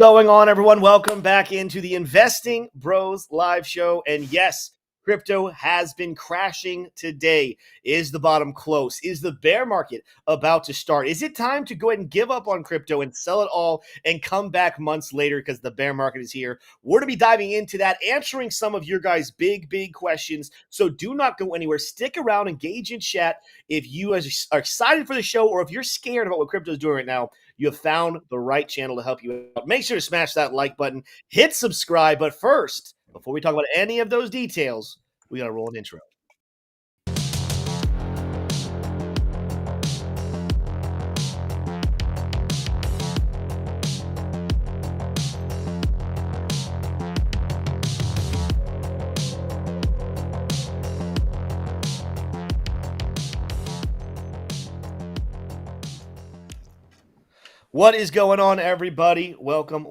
Going on, everyone? Welcome back into the Investing Bros live show. And yes, crypto has been crashing today. Is the bottom close? Is the bear market about to start? Is it time to go ahead and give up on crypto and sell it all and come back months later because the bear market is here? We're going to be diving into that, answering some of your guys' big questions. So do not go anywhere. Stick around, engage in chat. If you are excited for the show or if you're scared about what crypto is doing right now, you have found the right channel to help you out. Make sure to smash that like button, hit subscribe. But first, before we talk about any of those details, we got to roll an intro. What is going on, everybody? Welcome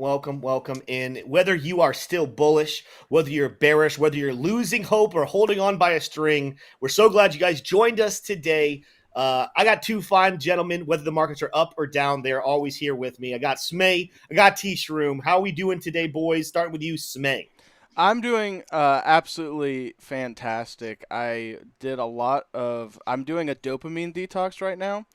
in. Whether you are still bullish, whether you're bearish, whether you're losing hope or holding on by a string, we're so glad you guys joined us today. I got two fine gentlemen, whether the markets are up or down, they're always here with me. I got Smay, I got T-Shroom. How are we doing today, boys? Starting with you, Smay. I'm doing absolutely fantastic. I'm doing a dopamine detox right now.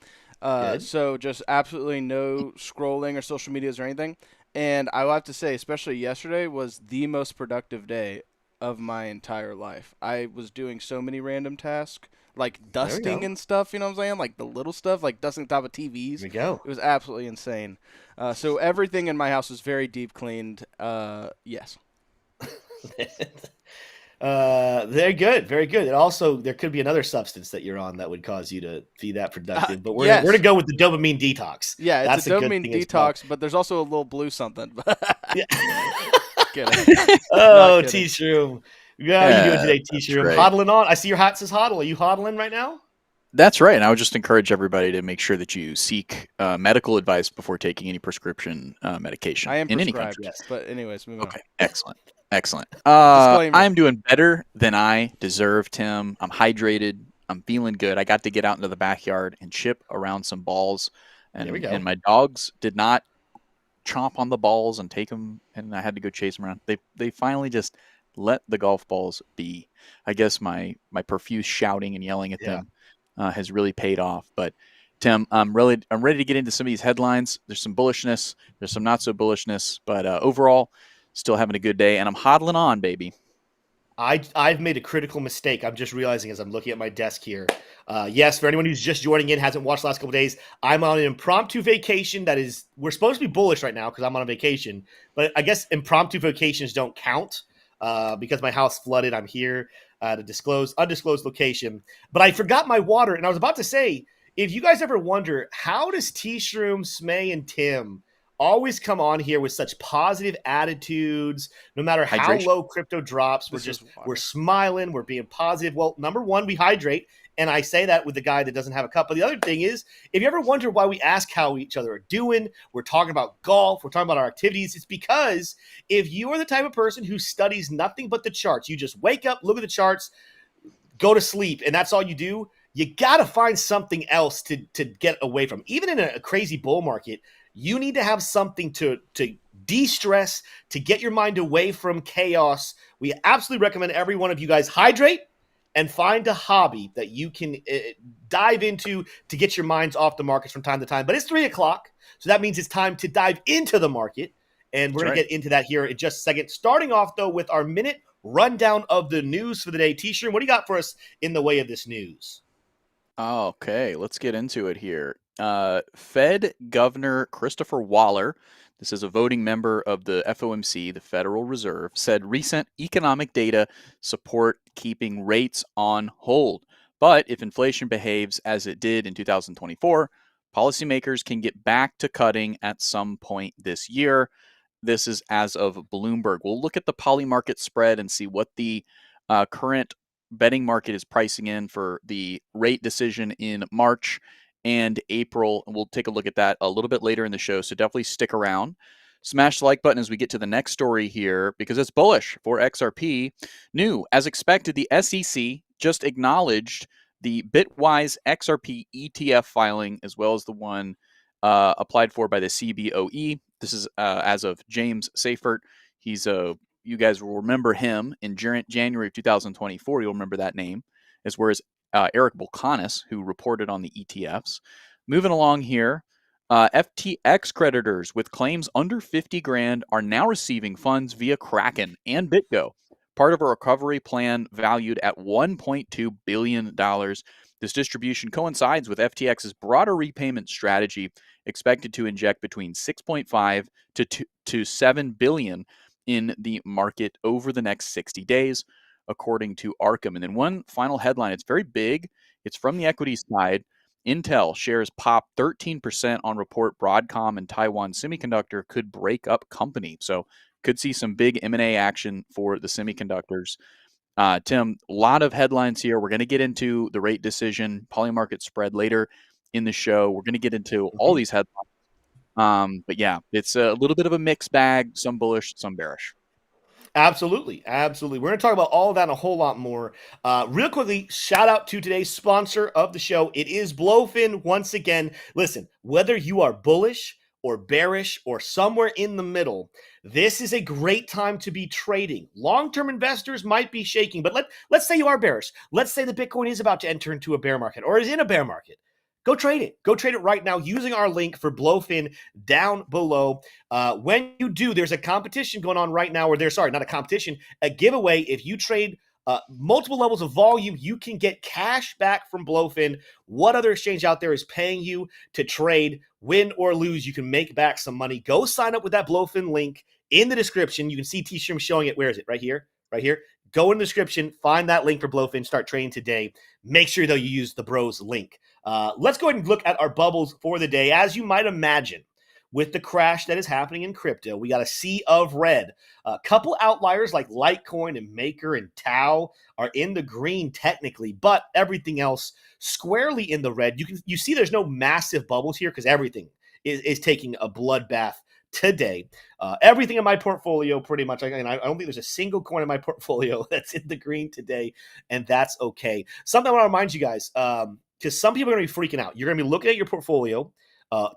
So just absolutely no scrolling or social medias or anything. And I will have to say, especially yesterday was the most productive day of my entire life. I was doing so many random tasks, like dusting and stuff, you know what I'm saying? Like the little stuff, like dusting top of TVs. Here we go. It was absolutely insane. So everything in my house was very deep cleaned. Yes. They're good, very good. And also, there could be another substance that you're on that would cause you to be that productive. But we're gonna go with the dopamine detox. Yeah, it's That's a dopamine detox, but there's also a little blue something. Yeah. Kidding. Oh, kidding. T-Shroom. How are you doing today, T-Shroom? Hodling on? I see your hat says hodl. Are you hodling right now? That's right. And I would just encourage everybody to make sure that you seek medical advice before taking any prescription medication I am in any prescribed, country. yes. But anyways, moving on. Okay, excellent. I'm doing better than I deserve, Tim. I'm hydrated. I'm feeling good. I got to get out into the backyard and chip around some balls. And my dogs did not chomp on the balls and take them, and I had to go chase them around. They finally just let the golf balls be. I guess my profuse shouting and yelling at them has really paid off. But Tim, I'm ready to get into some of these headlines. There's some bullishness, there's some not so bullishness, but overall, still having a good day, and I'm hodling on, baby. I've made a critical mistake. I'm just realizing as I'm looking at my desk here. Yes, for anyone who's just joining in, hasn't watched the last couple of days, I'm on an impromptu vacation. We're supposed to be bullish right now because I'm on a vacation, but I guess impromptu vacations don't count because my house flooded. I'm here at a undisclosed location, but I forgot my water, and I was about to say, if you guys ever wonder, how does T-Shroom, Smay, and Tim always come on here with such positive attitudes, no matter how low crypto drops? We're smiling, we're being positive. Well, number one, we hydrate. And I say that with the guy that doesn't have a cup. But the other thing is, if you ever wonder why we ask how each other are doing, we're talking about golf, we're talking about our activities, it's because if you are the type of person who studies nothing but the charts, you just wake up, look at the charts, go to sleep, and that's all you do, you got to find something else to get away from. Even in a crazy bull market, you need to have something to de-stress, to get your mind away from chaos. We absolutely recommend every one of you guys hydrate and find a hobby that you can dive into to get your minds off the markets from time to time. But it's 3 o'clock, so that means it's time to dive into the market, and we're going to get into that here in just a second. Starting off, though, with our minute rundown of the news for the day. T-Shroom, what do you got for us in the way of this news? Okay, let's get into it here. Fed Governor Christopher Waller, this is a voting member of the FOMC, the Federal Reserve, said recent economic data support keeping rates on hold. But if inflation behaves as it did in 2024, policymakers can get back to cutting at some point this year. This is as of Bloomberg. We'll look at the Polymarket spread and see what the current betting market is pricing in for the rate decision in March and April. And we'll take a look at that a little bit later in the show. So definitely stick around. Smash the like button as we get to the next story here because it's bullish for XRP. New, as expected, the SEC just acknowledged the Bitwise XRP ETF filing as well as the one applied for by the CBOE. This is as of James Seifert. He's you guys will remember him in January of 2024. You'll remember that name, as well as Eric Volkanis, who reported on the ETFs. Moving along here, FTX creditors with claims under 50 grand are now receiving funds via Kraken and BitGo, part of a recovery plan valued at $1.2 billion. This distribution coincides with FTX's broader repayment strategy, expected to inject between 6.5 to 7 billion in the market over the next 60 days, according to Arkham. And then one final headline, it's very big. It's from the equity side. Intel shares pop 13% on report Broadcom and Taiwan Semiconductor could break up company. So could see some big M&A action for the semiconductors. Tim, a lot of headlines here. We're going to get into the rate decision, Polymarket spread later in the show. We're going to get into all these headlines. But yeah, it's a little bit of a mixed bag, some bullish, some bearish. Absolutely. Absolutely. We're going to talk about all of that and a whole lot more. Real quickly, shout out to today's sponsor of the show. It is Blofin once again. Listen, whether you are bullish or bearish or somewhere in the middle, this is a great time to be trading. Long-term investors might be shaking, but let's say you are bearish. Let's say the Bitcoin is about to enter into a bear market or is in a bear market. Go trade it. Go trade it right now using our link for Blofin down below. When you do, there's a competition going on right now, or not a competition, a giveaway. If you trade multiple levels of volume, you can get cash back from Blofin. What other exchange out there is paying you to trade? Win or lose, you can make back some money. Go sign up with that Blofin link in the description. You can see T-Shroom showing it. Where is it? Right here. Right here. Go in the description, find that link for Blofin, start trading today. Make sure, though, you use the Broz link. Let's go ahead and look at our bubbles for the day. As you might imagine, with the crash that is happening in crypto, we got a sea of red. A couple outliers like Litecoin and Maker and Tau are in the green technically, but everything else squarely in the red. You see there's no massive bubbles here because everything is taking a bloodbath today. Everything in my portfolio pretty much, I don't think there's a single coin in my portfolio that's in the green today, and that's okay. Something I want to remind you guys, because some people are going to be freaking out. You're going to be looking at your portfolio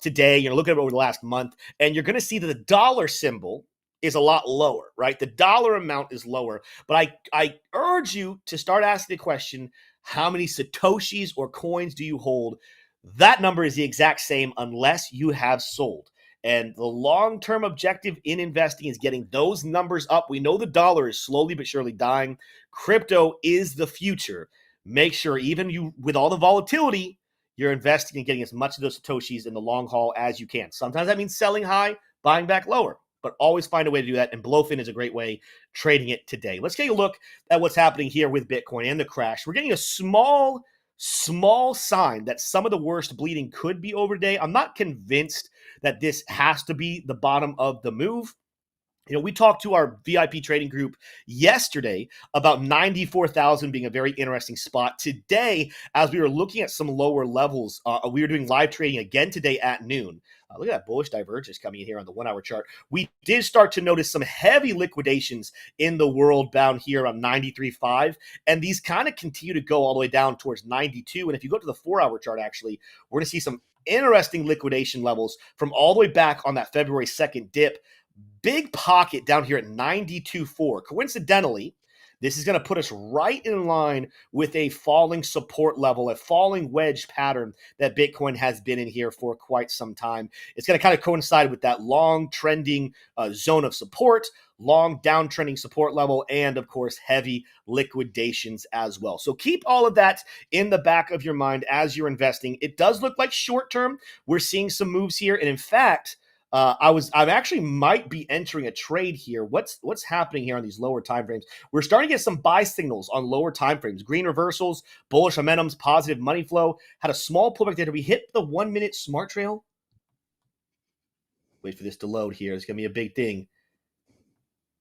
today, you're looking at it over the last month, and you're going to see that the dollar symbol is a lot lower, right? The dollar amount is lower, but I urge you to start asking the question, how many Satoshis or coins do you hold? That number is the exact same unless you have sold. And the long-term objective in investing is getting those numbers up. We know the dollar is slowly but surely dying. Crypto is the future. Make sure, even you with all the volatility, you're investing and getting as much of those Satoshis in the long haul as you can. Sometimes that means selling high, buying back lower, but always find a way to do that. And Blofin is a great way trading it today. Let's take a look at what's happening here with Bitcoin and the crash. We're getting a small sign that some of the worst bleeding could be over today. I'm not convinced that this has to be the bottom of the move. We talked to our VIP trading group yesterday about 94,000 being a very interesting spot. Today, as we were looking at some lower levels, we were doing live trading again today at noon. Look at that bullish divergence coming in here on the 1 hour chart. We did start to notice some heavy liquidations in the world down here on 93.5, and these kind of continue to go all the way down towards 92. And if you go to the 4 hour chart, actually, we're going to see some interesting liquidation levels from all the way back on that February 2nd dip. Big pocket down here at 92.4. Coincidentally, this is going to put us right in line with a falling support level, a falling wedge pattern that Bitcoin has been in here for quite some time. It's going to kind of coincide with that long trending zone of support, long downtrending support level, and of course, heavy liquidations as well. So keep all of that in the back of your mind as you're investing. It does look like short term, we're seeing some moves here. And in fact, I actually might be entering a trade here. What's happening here on these lower time frames? We're starting to get some buy signals on lower time frames. Green reversals, bullish momentums, positive money flow. Had a small pullback there. Did we hit the 1 minute smart trail? Wait for this to load here. It's gonna be a big thing.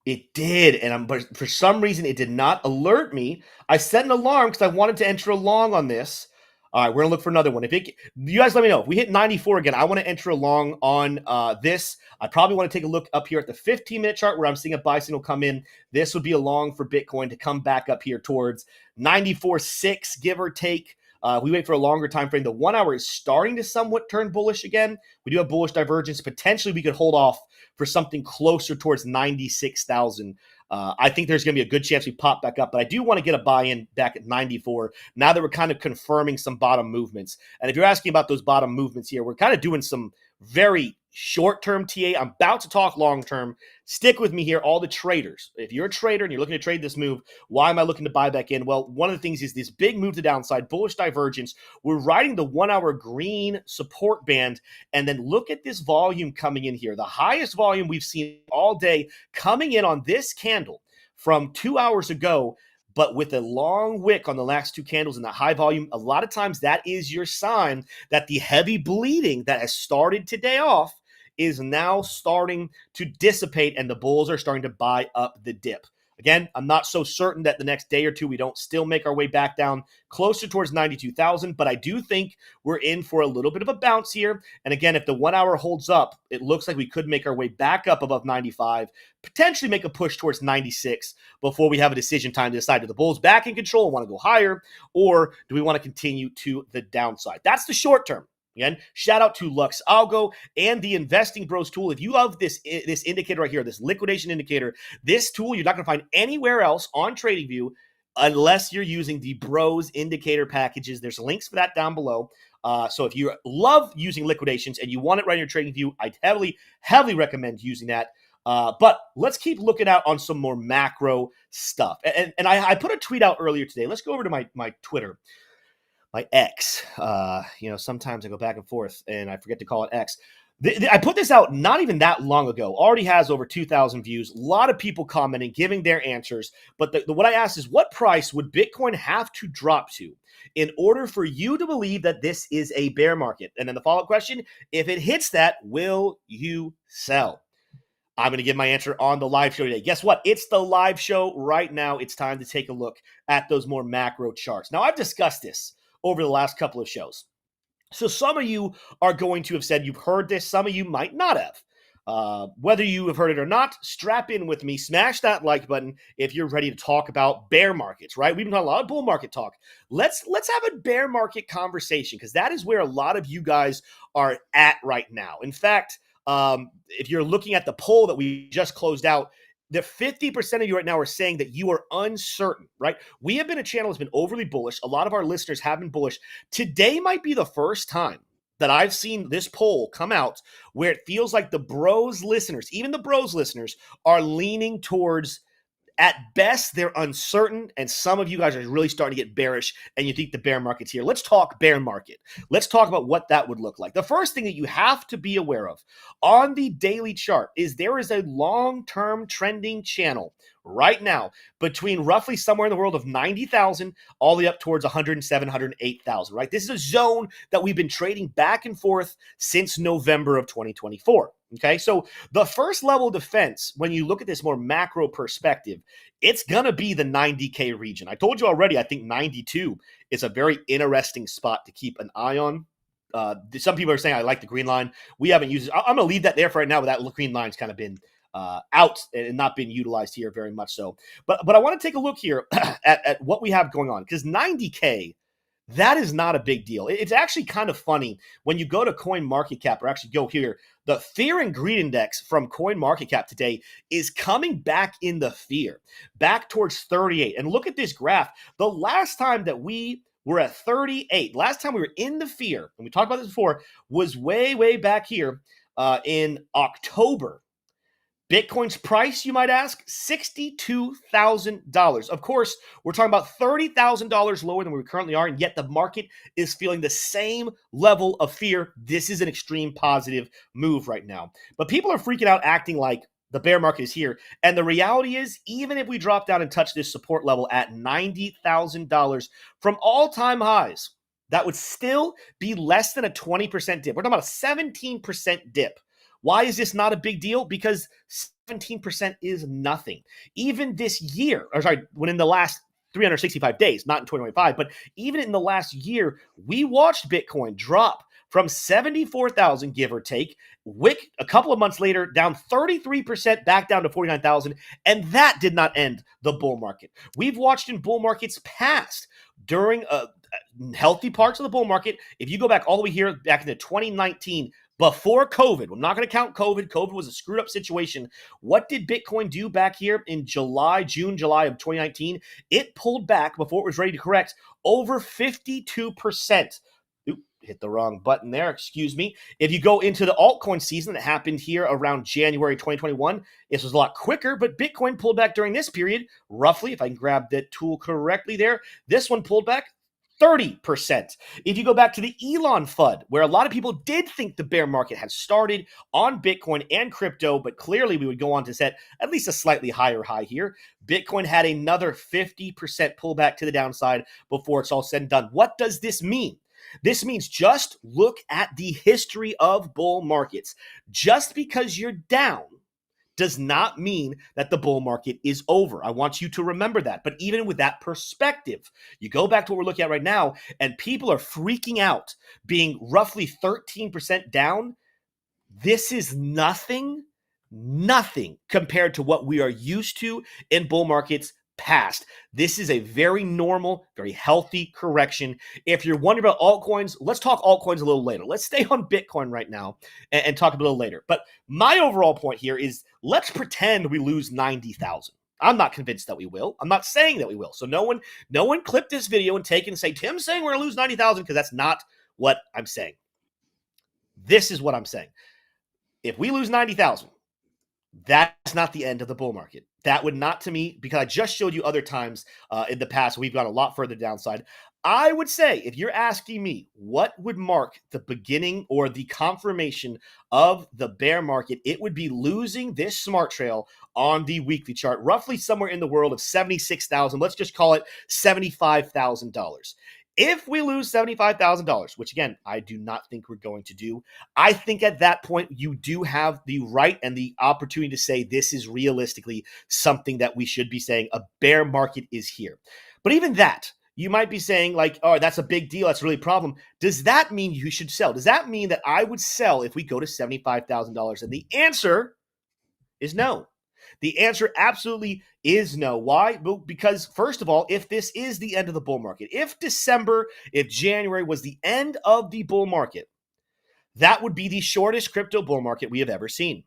It did, but for some reason it did not alert me. I set an alarm because I wanted to enter a long on this. All right, we're gonna look for another one. You guys let me know if we hit 94 again. I want to enter a long on this. I probably want to take a look up here at the 15-minute chart where I'm seeing a buy signal come in. This would be a long for Bitcoin to come back up here towards 94.6, give or take. We wait for a longer time frame. The 1 hour is starting to somewhat turn bullish again. We do have bullish divergence. Potentially, we could hold off for something closer towards 96,000. I think there's going to be a good chance we pop back up, but I do want to get a buy-in back at 94 now that we're kind of confirming some bottom movements. And if you're asking about those bottom movements here, we're kind of doing some very short-term TA. I'm about to talk long-term. Stick with me here, all the traders. If you're a trader and you're looking to trade this move, why am I looking to buy back in? Well, one of the things is this big move to downside, bullish divergence. We're riding the 1 hour green support band, and then look at this volume coming in here. The highest volume we've seen all day coming in on this candle from 2 hours ago, but with a long wick on the last two candles and the high volume. A lot of times that is your sign that the heavy bleeding that has started today off is now starting to dissipate, and the bulls are starting to buy up the dip. Again, I'm not so certain that the next day or two we don't still make our way back down closer towards 92,000, but I do think we're in for a little bit of a bounce here. And again, if the 1 hour holds up, it looks like we could make our way back up above 95, potentially make a push towards 96 before we have a decision time to decide, do the bulls back in control and want to go higher, or do we want to continue to the downside? That's the short term. Again, shout out to Lux Algo and the Investing Bros tool. If you love this indicator right here, this liquidation indicator, this tool you're not going to find anywhere else on TradingView unless you're using the Broz indicator packages. There's links for that down below. So if you love using liquidations and you want it right in your TradingView, I'd heavily recommend using that. But let's keep looking out on some more macro stuff. And I put a tweet out earlier today. Let's go over to my Twitter. My X, sometimes I go back and forth and I forget to call it X. I put this out not even that long ago. Already has over 2,000 views. A lot of people commenting, giving their answers. But what I asked is, what price would Bitcoin have to drop to in order for you to believe that this is a bear market? And then the follow-up question, if it hits that, will you sell? I'm going to give my answer on the live show today. Guess what? It's the live show right now. It's time to take a look at those more macro charts. Now, I've discussed this over the last couple of shows. So some of you are going to have said you've heard this. Some of you might not have. Whether you have heard it or not, strap in with me. Smash that like button if you're ready to talk about bear markets, right? We've been talking a lot of bull market talk. Let's have a bear market conversation because that is where a lot of you guys are at right now. In fact, if you're looking at the poll that we just closed out, the 50% of you right now are saying that you are uncertain, right? We have been a channel that's been overly bullish. A lot of our listeners have been bullish. Today might be the first time that I've seen this poll come out where it feels like the Broz listeners, even the Broz listeners, are leaning towards, at best, they're uncertain, and some of you guys are really starting to get bearish, and you think the bear market's here. Let's talk bear market. Let's talk about what that would look like. The first thing that you have to be aware of on the daily chart is there is a long-term trending channel right now between roughly somewhere in the world of 90,000 all the way up towards 107, 108,000, right? This is a zone that we've been trading back and forth since November of 2024. Okay, so the first level of defense, when you look at this more macro perspective, it's going to be the 90K region. I told you already, I think 92 is a very interesting spot to keep an eye on. Some people are saying, I like the green line. We haven't used it. I'm going to leave that there for right now, but that green line's kind of been out and not been utilized here very much so. But I want to take a look here at what we have going on, because 90K, that is not a big deal. It's actually kind of funny when you go to CoinMarketCap, or actually go here, the fear and greed index from CoinMarketCap today is coming back in the fear, back towards 38. And look at this graph. The last time that we were at 38, last time we were in the fear, and we talked about this before, was way back here in October. Bitcoin's price, you might ask, $62,000. Of course, we're talking about $30,000 lower than we currently are, and yet the market is feeling the same level of fear. This is an extreme positive move right now. But people are freaking out, acting like the bear market is here. And the reality is, even if we drop down and touch this support level at $90,000 from all-time highs, that would still be less than a 20% dip. We're talking about a 17% dip. Why is this not a big deal? Because 17% is nothing. Even this year, when in the last 365 days, not in 2025, but even in the last year, we watched Bitcoin drop from 74,000, give or take, wick a couple of months later, down 33%, back down to 49,000, and that did not end the bull market. We've watched in bull markets past, during healthy parts of the bull market. If you go back all the way here, back into 2019, before COVID, I'm not going to count COVID. COVID was a screwed up situation. What did Bitcoin do back here in July of 2019? It pulled back before it was ready to correct over 52%. Oop, hit the wrong button there. Excuse me. If you go into the altcoin season that happened here around January 2021, this was a lot quicker, but Bitcoin pulled back during this period, roughly, if I can grab that tool correctly there, this one pulled back 30%. If you go back to the Elon FUD, where a lot of people did think the bear market had started on Bitcoin and crypto, but clearly we would go on to set at least a slightly higher high here, Bitcoin had another 50% pullback to the downside before it's all said and done. What does this mean? This means just look at the history of bull markets. Just because you're down does not mean that the bull market is over. I want you to remember that. But even with that perspective, you go back to what we're looking at right now, and people are freaking out, being roughly 13% down. This is nothing compared to what we are used to in bull markets past. This is a very normal, very healthy correction. If you're wondering about altcoins, let's talk altcoins a little later. Let's stay on Bitcoin right now and talk a little later. But my overall point here is, let's pretend we lose 90,000. I'm not convinced that we will. I'm not saying that we will. So no one clip this video and take it and say, Tim's saying we're going to lose 90,000, because that's not what I'm saying. This is what I'm saying. If we lose 90,000, that's not the end of the bull market. That would not, to me, because I just showed you other times in the past, we've gone a lot further downside. I would say, if you're asking me what would mark the beginning or the confirmation of the bear market, it would be losing this smart trail on the weekly chart, roughly somewhere in the world of 76,000. Let's just call it $75,000. If we lose $75,000, which again, I do not think we're going to do, I think at that point, you do have the right and the opportunity to say this is realistically something that we should be saying. A bear market is here. But even that, you might be saying like, oh, that's a big deal. That's really a problem. Does that mean you should sell? Does that mean that I would sell if we go to $75,000? And the answer is no. The answer absolutely is no. Why? Because first of all, if this is the end of the bull market, if January was the end of the bull market, that would be the shortest crypto bull market we have ever seen,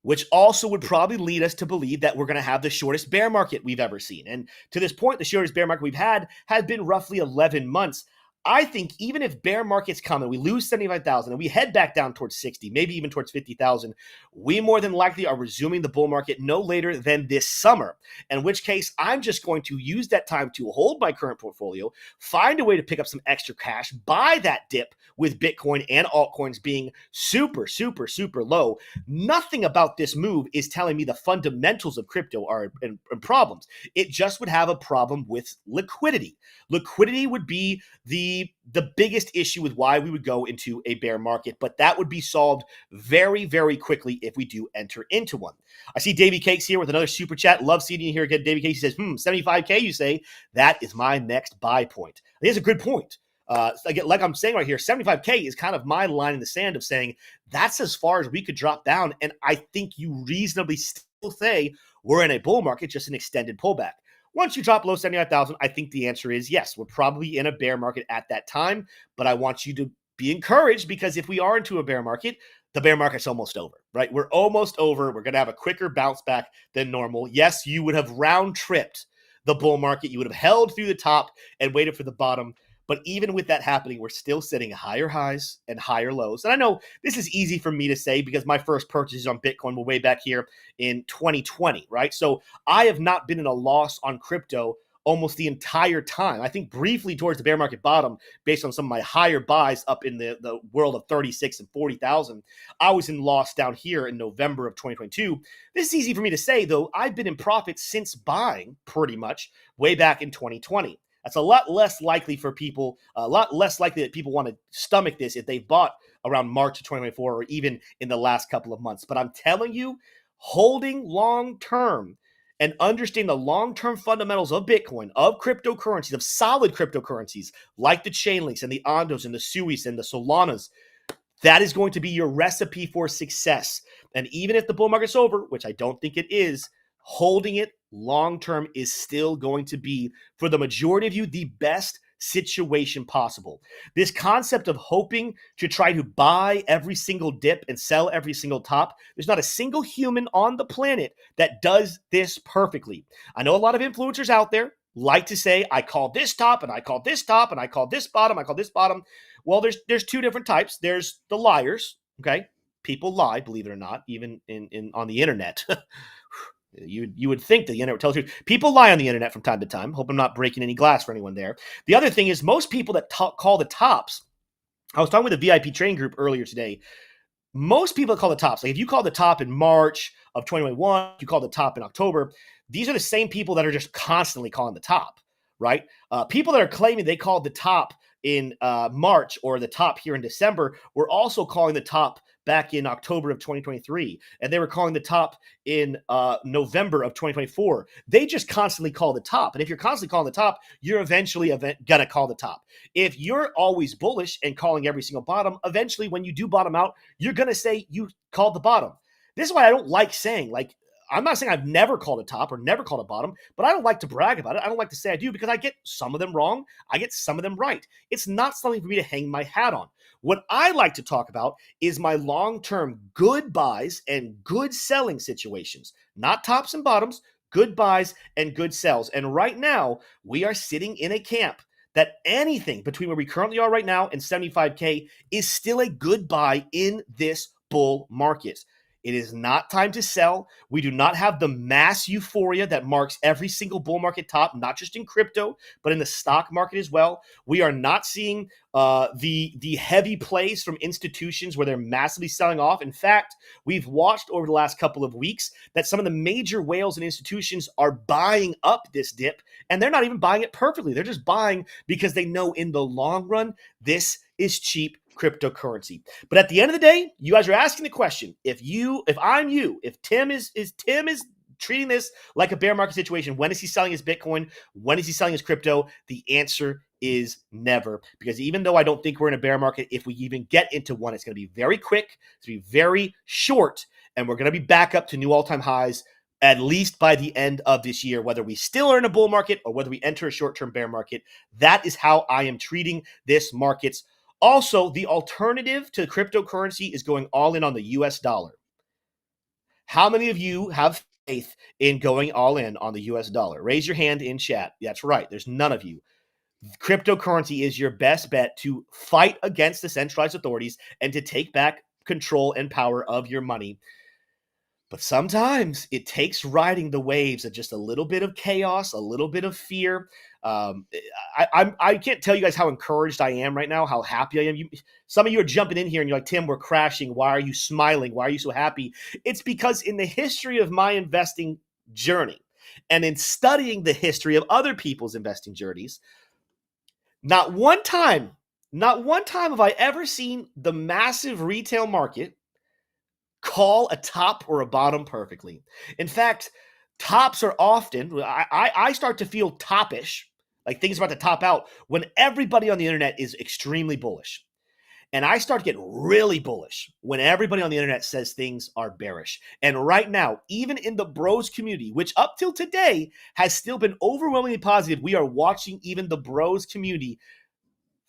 which also would probably lead us to believe that we're going to have the shortest bear market we've ever seen. And to this point, the shortest bear market we've had has been roughly 11 months. I think even if bear markets come and we lose 75,000 and we head back down towards 60, maybe even towards 50,000, we more than likely are resuming the bull market no later than this summer, in which case I'm just going to use that time to hold my current portfolio, find a way to pick up some extra cash, buy that dip with Bitcoin and altcoins being super, super, super low. Nothing about this move is telling me the fundamentals of crypto are in problems. It just would have a problem with liquidity. Liquidity would be the biggest issue with why we would go into a bear market, but that would be solved very, very quickly if we do enter into one. I see Davey Cakes here with another super chat. Love seeing you here again. Davey Cakes says, 75K, you say? That is my next buy point. I think it's a good point. Like I'm saying right here, 75K is kind of my line in the sand of saying that's as far as we could drop down, and I think you reasonably still say we're in a bull market, just an extended pullback. Once you drop below 79,000, I think the answer is yes, we're probably in a bear market at that time, but I want you to be encouraged, because if we are into a bear market, the bear market's almost over, right? We're almost over. We're going to have a quicker bounce back than normal. Yes, you would have round tripped the bull market. You would have held through the top and waited for the bottom. But even with that happening, we're still sitting higher highs and higher lows. And I know this is easy for me to say because my first purchases on Bitcoin were way back here in 2020, right? So I have not been in a loss on crypto almost the entire time. I think briefly towards the bear market bottom, based on some of my higher buys up in the world of 36 and 40,000, I was in loss down here in November of 2022. This is easy for me to say, though. I've been in profit since buying pretty much way back in 2020. That's a lot less likely for people, a lot less likely that people want to stomach this if they bought around March of 2024 or even in the last couple of months. But I'm telling you, holding long-term and understanding the long-term fundamentals of Bitcoin, of cryptocurrencies, of solid cryptocurrencies like the Chainlinks and the Ondos and the Suis and the Solanas, that is going to be your recipe for success. And even if the bull market's over, which I don't think it is, holding it long-term is still going to be, for the majority of you, the best situation possible. This concept of hoping to try to buy every single dip and sell every single top, there's not a single human on the planet that does this perfectly. I know a lot of influencers out there like to say, I call this top and I call this top and I call this bottom, I call this bottom. Well, there's two different types. There's the liars, okay? People lie, believe it or not, even in on the internet. You would think that the internet tells you. People lie on the internet from time to time. Hope I'm not breaking any glass for anyone there. The other thing is most people that call the tops, I was talking with a VIP trading group earlier today. Most people that call the tops, like if you call the top in March of 2021, you call the top in October, these are the same people that are just constantly calling the top, right? People that are claiming they called the top in March or the top here in December were also calling the top back in October of 2023, and they were calling the top in November of 2024. They just constantly call the top, and if you're constantly calling the top, you're eventually gonna call the top. If you're always bullish and calling every single bottom, eventually when you do bottom out, you're gonna say you called the bottom. This is why I don't like saying, like, I'm not saying I've never called a top or never called a bottom, but I don't like to brag about it. I don't like to say I do because I get some of them wrong. I get some of them right. It's not something for me to hang my hat on. What I like to talk about is my long-term good buys and good selling situations, not tops and bottoms, good buys and good sells. And right now, we are sitting in a camp that anything between where we currently are right now and 75K is still a good buy in this bull market. It is not time to sell. We do not have the mass euphoria that marks every single bull market top, not just in crypto, but in the stock market as well. We are not seeing the heavy plays from institutions where they're massively selling off. In fact, we've watched over the last couple of weeks that some of the major whales and institutions are buying up this dip, and they're not even buying it perfectly. They're just buying because they know in the long run, this is cheap cryptocurrency. But at the end of the day, you guys are asking the question, if I'm you, if Tim is treating this like a bear market situation, when is he selling his Bitcoin? When is he selling his crypto? The answer is never, because even though I don't think we're in a bear market, if we even get into one, it's going to be very quick, it's going to be very short, and we're going to be back up to new all-time highs at least by the end of this year, whether we still are in a bull market or whether we enter a short-term bear market. That is how I am treating this market's. Also, the alternative to cryptocurrency is going all in on the US dollar. How many of you have faith in going all in on the US dollar? Raise your hand in chat. That's right. There's none of you. Cryptocurrency is your best bet to fight against the centralized authorities and to take back control and power of your money. But sometimes it takes riding the waves of just a little bit of chaos, a little bit of fear. I can't tell you guys how encouraged I am right now, how happy I am. Some of you are jumping in here and you're like, Tim, we're crashing. Why are you smiling? Why are you so happy? It's because in the history of my investing journey and in studying the history of other people's investing journeys, not one time have I ever seen the massive retail market call a top or a bottom perfectly. In fact, tops are often, I start to feel toppish, like things about to top out, when everybody on the internet is extremely bullish. And I start to get really bullish when everybody on the internet says things are bearish. And right now, even in the Broz community, which up till today has still been overwhelmingly positive, we are watching even the Broz community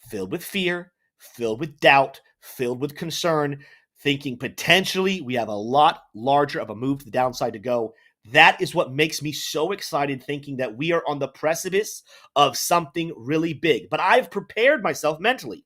filled with fear, filled with doubt, filled with concern, thinking potentially we have a lot larger of a move to the downside to go. That is what makes me so excited, thinking that we are on the precipice of something really big. But I've prepared myself mentally.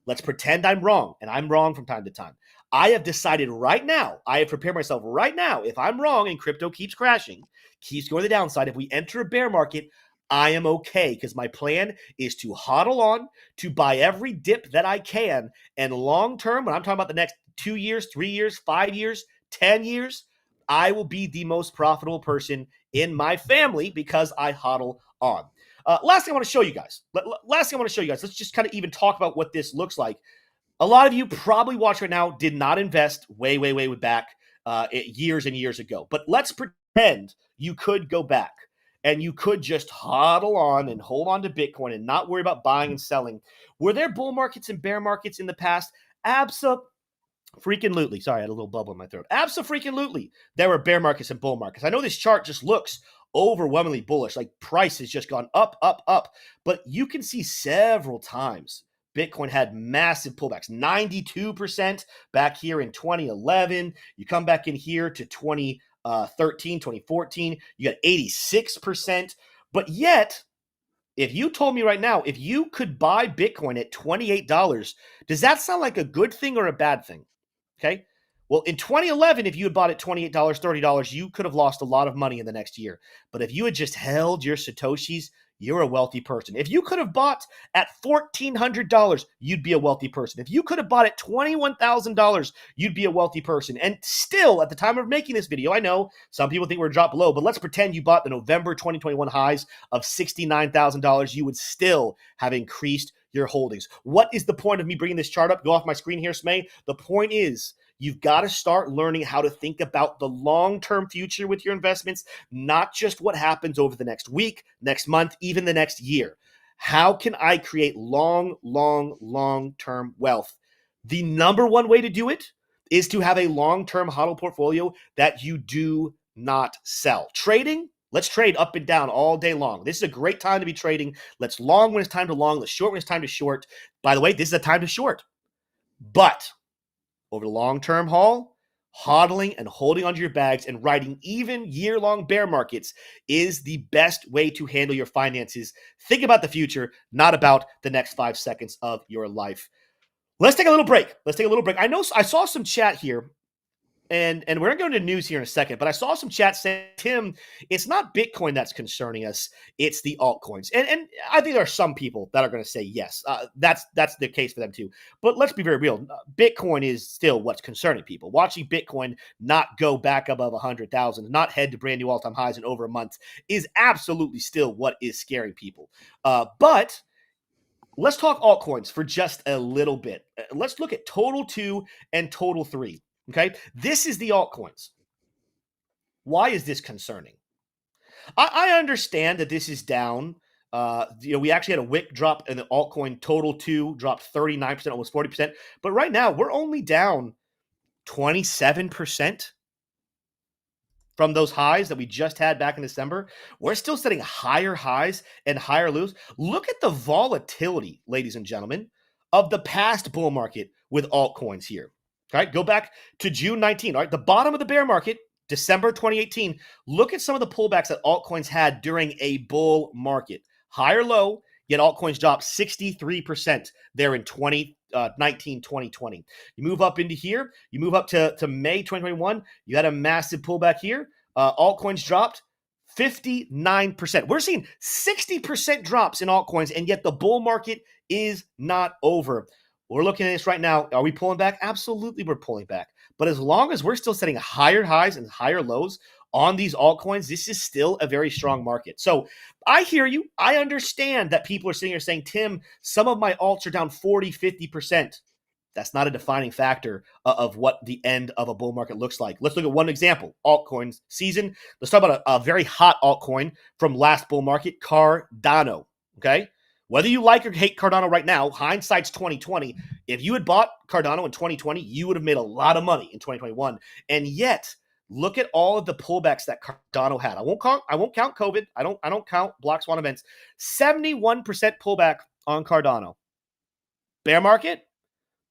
Let's pretend I'm wrong, and I'm wrong from time to time. I have decided right now, I have prepared myself right now, if I'm wrong and crypto keeps crashing, keeps going to the downside, if we enter a bear market, I am okay, because my plan is to hodl on, to buy every dip that I can, and long term, when I'm talking about the next 2 years, 3 years, 5 years, 10 years, I will be the most profitable person in my family because I hodl on. Last thing I want to show you guys. Let's just kind of even talk about what this looks like. A lot of you probably watch right now did not invest way back years and years ago. But let's pretend you could go back and you could just hodl on and hold on to Bitcoin and not worry about buying and selling. Were there bull markets and bear markets in the past? Absolutely. Sorry, I had a little bubble in my throat. Absolutely. There were bear markets and bull markets. I know this chart just looks overwhelmingly bullish. Like price has just gone up, up, up. But you can see several times Bitcoin had massive pullbacks, 92% back here in 2011. You come back in here to 2013, 2014, you got 86%. But yet, if you told me right now, if you could buy Bitcoin at $28, does that sound like a good thing or a bad thing? Okay. Well, in 2011, if you had bought at $28, $30, you could have lost a lot of money in the next year. But if you had just held your Satoshis, you're a wealthy person. If you could have bought at $1,400, you'd be a wealthy person. If you could have bought at $21,000, you'd be a wealthy person. And still, at the time of making this video, I know some people think we're dropped below, but let's pretend you bought the November 2021 highs of $69,000. You would still have increased your holdings. What is the point of me bringing this chart up? Go off my screen here, Smay. The point is, you've got to start learning how to think about the long-term future with your investments, not just what happens over the next week, next month, even the next year. How can I create long-term wealth? The number one way to do it is to have a long-term HODL portfolio that you do not sell. Trading, let's trade up and down all day long. This is a great time to be trading. Let's long when it's time to long. Let's short when it's time to short. By the way, this is a time to short. But over the long-term haul, hodling and holding onto your bags and riding even year-long bear markets is the best way to handle your finances. Think about the future, not about the next 5 seconds of your life. Let's take a little break. I know I saw some chat here, and we're going to go into news here in a second, but I saw some chat saying, Tim, it's not Bitcoin that's concerning us, it's the altcoins. And I think there are some people that are going to say yes, that's the case for them too. But let's be very real. Bitcoin is still what's concerning people. Watching Bitcoin not go back above 100,000, not head to brand new all-time highs in over a month is absolutely still what is scaring people. But let's talk altcoins for just a little bit. Let's look at Total 2 and Total 3. Okay, this is the altcoins. Why is this concerning? I understand that this is down. We actually had a wick drop in the altcoin Total 2, dropped 39%, almost 40%. But right now, we're only down 27% from those highs that we just had back in December. We're still setting higher highs and higher lows. Look at the volatility, ladies and gentlemen, of the past bull market with altcoins here. All right, go back to June 19. All right, the bottom of the bear market, December 2018. Look at some of the pullbacks that altcoins had during a bull market. High or low, yet altcoins dropped 63% there in 2019, 2020. You move up into here, you move up to May 2021, you had a massive pullback here. Altcoins dropped 59%. We're seeing 60% drops in altcoins, and yet the bull market is not over. We're looking at this right now. Are we pulling back? Absolutely, we're pulling back. But as long as we're still setting higher highs and higher lows on these altcoins, this is still a very strong market. So I hear you. I understand that people are sitting here saying, Tim, some of my alts are down 40, 50%. That's not a defining factor of what the end of a bull market looks like. Let's look at one example, altcoins season. Let's talk about a very hot altcoin from last bull market, Cardano, okay? Whether you like or hate Cardano right now, hindsight's 2020. If you had bought Cardano in 2020, you would have made a lot of money in 2021. And yet, look at all of the pullbacks that Cardano had. I won't count COVID. I don't count black swan events. 71% pullback on Cardano. Bear market?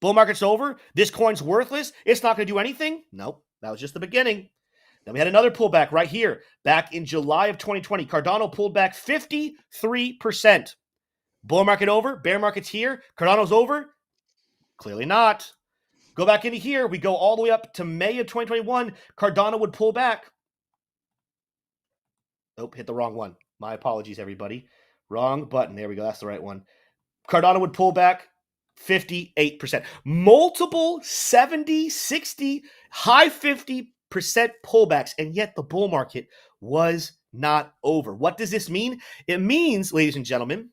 Bull market's over? This coin's worthless? It's not going to do anything? Nope. That was just the beginning. Then we had another pullback right here. Back in July of 2020, Cardano pulled back 53%. Bull market over, bear market's here, Cardano's over? Clearly not. Go back into here, we go all the way up to May of 2021, Cardano would pull back. Oh, hit the wrong one. My apologies, everybody. Wrong button. There we go, that's the right one. Cardano would pull back 58%. Multiple 70, 60, high 50% pullbacks, and yet the bull market was not over. What does this mean? It means, ladies and gentlemen,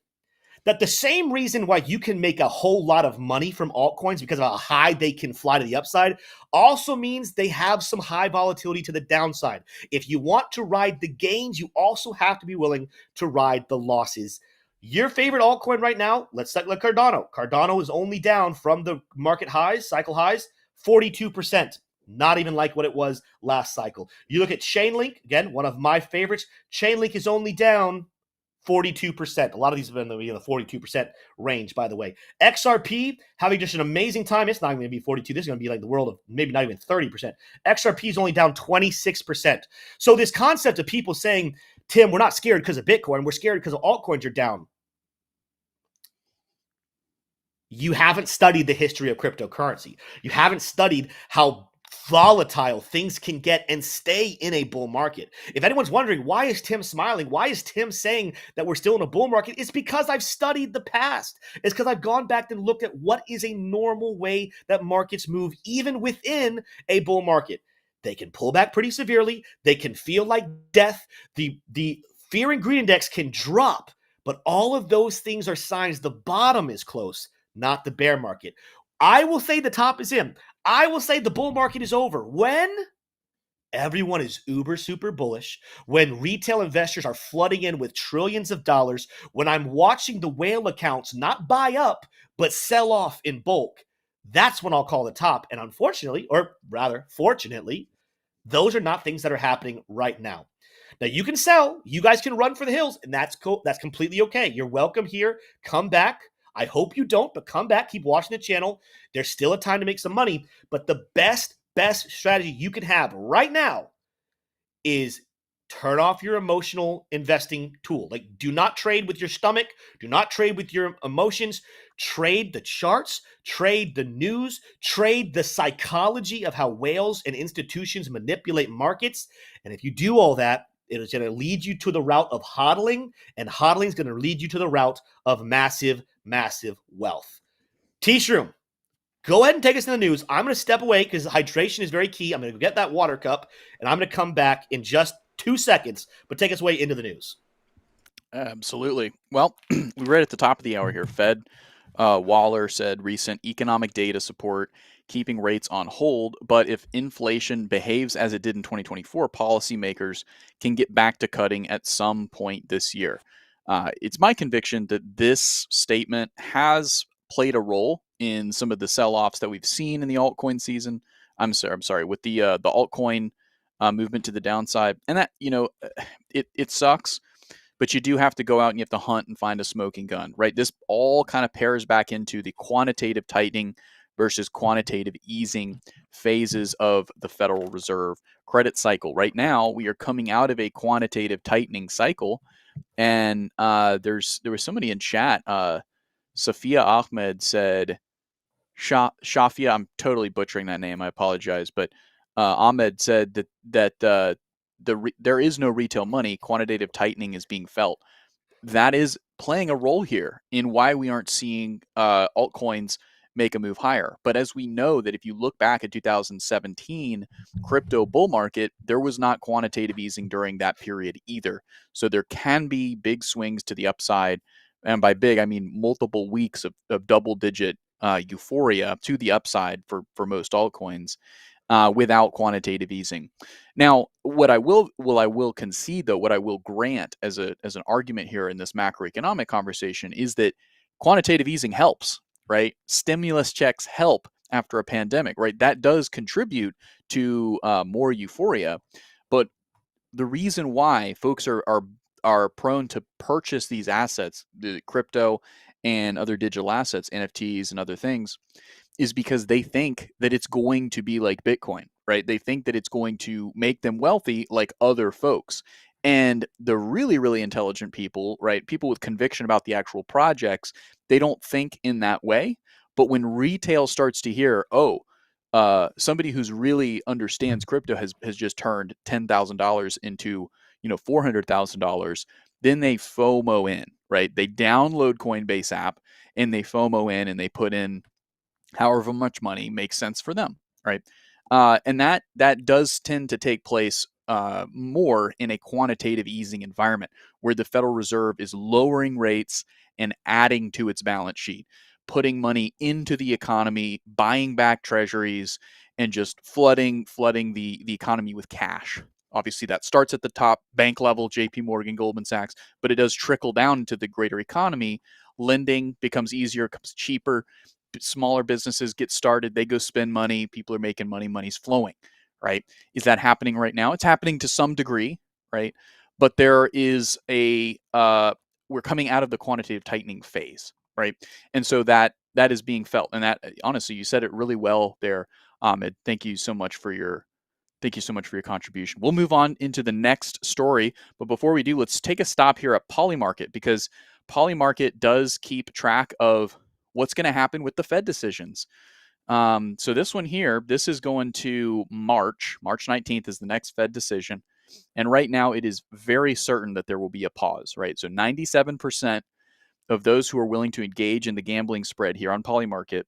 that the same reason why you can make a whole lot of money from altcoins because of how high they can fly to the upside also means they have some high volatility to the downside. If you want to ride the gains, you also have to be willing to ride the losses. Your favorite altcoin right now, let's look at Cardano. Cardano is only down from the market highs, cycle highs, 42%. Not even like what it was last cycle. You look at Chainlink, again, one of my favorites. Chainlink is only down 42%. A lot of these have been in the 42% range, by the way. XRP having just an amazing time. It's not going to be 42. This is going to be like the world of maybe not even 30%. XRP is only down 26%. So this concept of people saying, Tim, we're not scared because of Bitcoin. We're scared because of altcoins are down. You haven't studied the history of cryptocurrency. You haven't studied how volatile things can get and stay in a bull market. If anyone's wondering, why is Tim smiling? Why is Tim saying that we're still in a bull market? It's because I've studied the past. It's because I've gone back and looked at what is a normal way that markets move, even within a bull market. They can pull back pretty severely. They can feel like death. The fear and greed index can drop, but all of those things are signs the bottom is close, not the bear market. I will say the top is in. I will say the bull market is over when everyone is uber super bullish, when retail investors are flooding in with trillions of dollars, when I'm watching the whale accounts not buy up, but sell off in bulk. That's when I'll call the top. And unfortunately, or rather, fortunately, those are not things that are happening right now. Now, you can sell. You guys can run for the hills, and that's cool. That's completely okay. You're welcome here. Come back. I hope you don't, but come back, keep watching the channel. There's still a time to make some money, but the best strategy you can have right now is turn off your emotional investing tool. Like, do not trade with your stomach. Do not trade with your emotions. Trade the charts, trade the news, trade the psychology of how whales and institutions manipulate markets. And if you do all that, it is going to lead you to the route of hodling, and hodling is going to lead you to the route of massive wealth. T-Shroom, go ahead and take us to the news. I'm going to step away because hydration is very key. I'm going to get that water cup, and I'm going to come back in just 2 seconds, but take us away into the news. Absolutely. Well, we're right at the top of the hour here. Fed Waller said recent economic data support keeping rates on hold, but if inflation behaves as it did in 2024, policymakers can get back to cutting at some point this year. It's my conviction that this statement has played a role in some of the sell-offs that we've seen in the altcoin season. I'm sorry, with the altcoin movement to the downside, and that it sucks. But you do have to go out and you have to hunt and find a smoking gun, right? This all kind of pairs back into the quantitative tightening versus quantitative easing phases of the Federal Reserve credit cycle. Right now, we are coming out of a quantitative tightening cycle, and there was somebody in chat. Safia Ahmed said, Shafia, I'm totally butchering that name. I apologize, but Ahmed said that there is no retail money. Quantitative tightening is being felt. That is playing a role here in why we aren't seeing altcoins make a move higher. But as we know that if you look back at 2017 crypto bull market, there was not quantitative easing during that period either. So there can be big swings to the upside. And by big, I mean multiple weeks of double-digit euphoria to the upside for most altcoins. Without quantitative easing. Now, what I will concede, though, what I will grant as an argument here in this macroeconomic conversation is that quantitative easing helps, right? Stimulus checks help after a pandemic, right? That does contribute to more euphoria, but the reason why folks are prone to purchase these assets, the crypto and other digital assets, NFTs and other things, is because they think that it's going to be like Bitcoin, right? They think that it's going to make them wealthy like other folks. And the really, really intelligent people, right? People with conviction about the actual projects, they don't think in that way. But when retail starts to hear, somebody who's really understands crypto has just turned $10,000 into, $400,000, then they FOMO in, right? They download Coinbase app and they FOMO in and they put in however much money makes sense for them, right? And that does tend to take place more in a quantitative easing environment where the Federal Reserve is lowering rates and adding to its balance sheet, putting money into the economy, buying back treasuries, and just flooding the economy with cash. Obviously, that starts at the top bank level, JP Morgan, Goldman Sachs, but it does trickle down into the greater economy. Lending becomes easier, becomes cheaper. smaller businesses get started, they go spend money, people are making money, money's flowing, right? Is that happening right now? It's happening to some degree, right? But there is we're coming out of the quantitative tightening phase, right? And so that is being felt. And that, honestly, you said it really well there, Ahmed. Thank you so much for your contribution. We'll move on into the next story, but before we do, let's take a stop here at Polymarket, because Polymarket does keep track of what's going to happen with the Fed decisions. So this one here, this is going to March 19th is the next Fed decision. And right now it is very certain that there will be a pause, right? So 97% of those who are willing to engage in the gambling spread here on Polymarket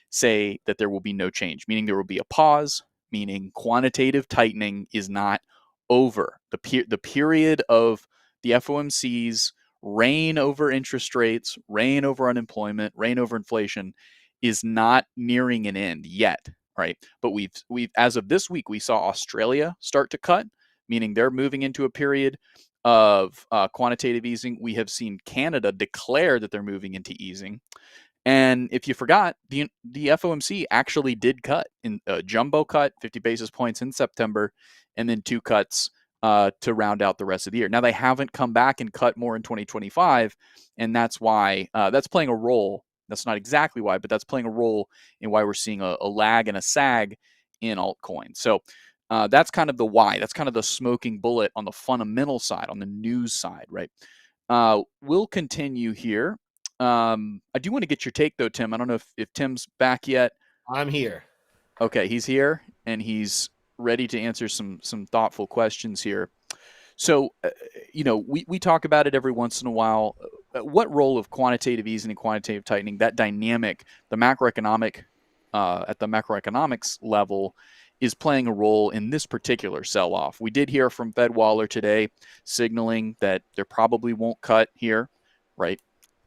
say that there will be no change, meaning there will be a pause, meaning quantitative tightening is not over. The period of the FOMC's reign over interest rates, reign over unemployment, reign over inflation is not nearing an end yet, right? But we've as of this week, we saw Australia start to cut, meaning they're moving into a period of quantitative easing. We have seen Canada declare that they're moving into easing. And if you forgot, the FOMC actually did cut in a jumbo cut, 50 basis points in September, and then 2 cuts to round out the rest of the year. Now, they haven't come back and cut more in 2025, and that's why that's playing a role. That's not exactly why, but that's playing a role in why we're seeing a lag and a sag in altcoins. So that's kind of the why. That's kind of the smoking bullet on the fundamental side, on the news side, right? We'll continue here. I do want to get your take, though, Tim. I don't know if Tim's back yet. I'm here. Okay, he's here, and he's ready to answer some thoughtful questions here. So, we talk about it every once in a while. What role of quantitative easing and quantitative tightening, that dynamic, the macroeconomic, at the macroeconomics level, is playing a role in this particular sell-off? We did hear from Fed Waller today signaling that there probably won't cut here, right?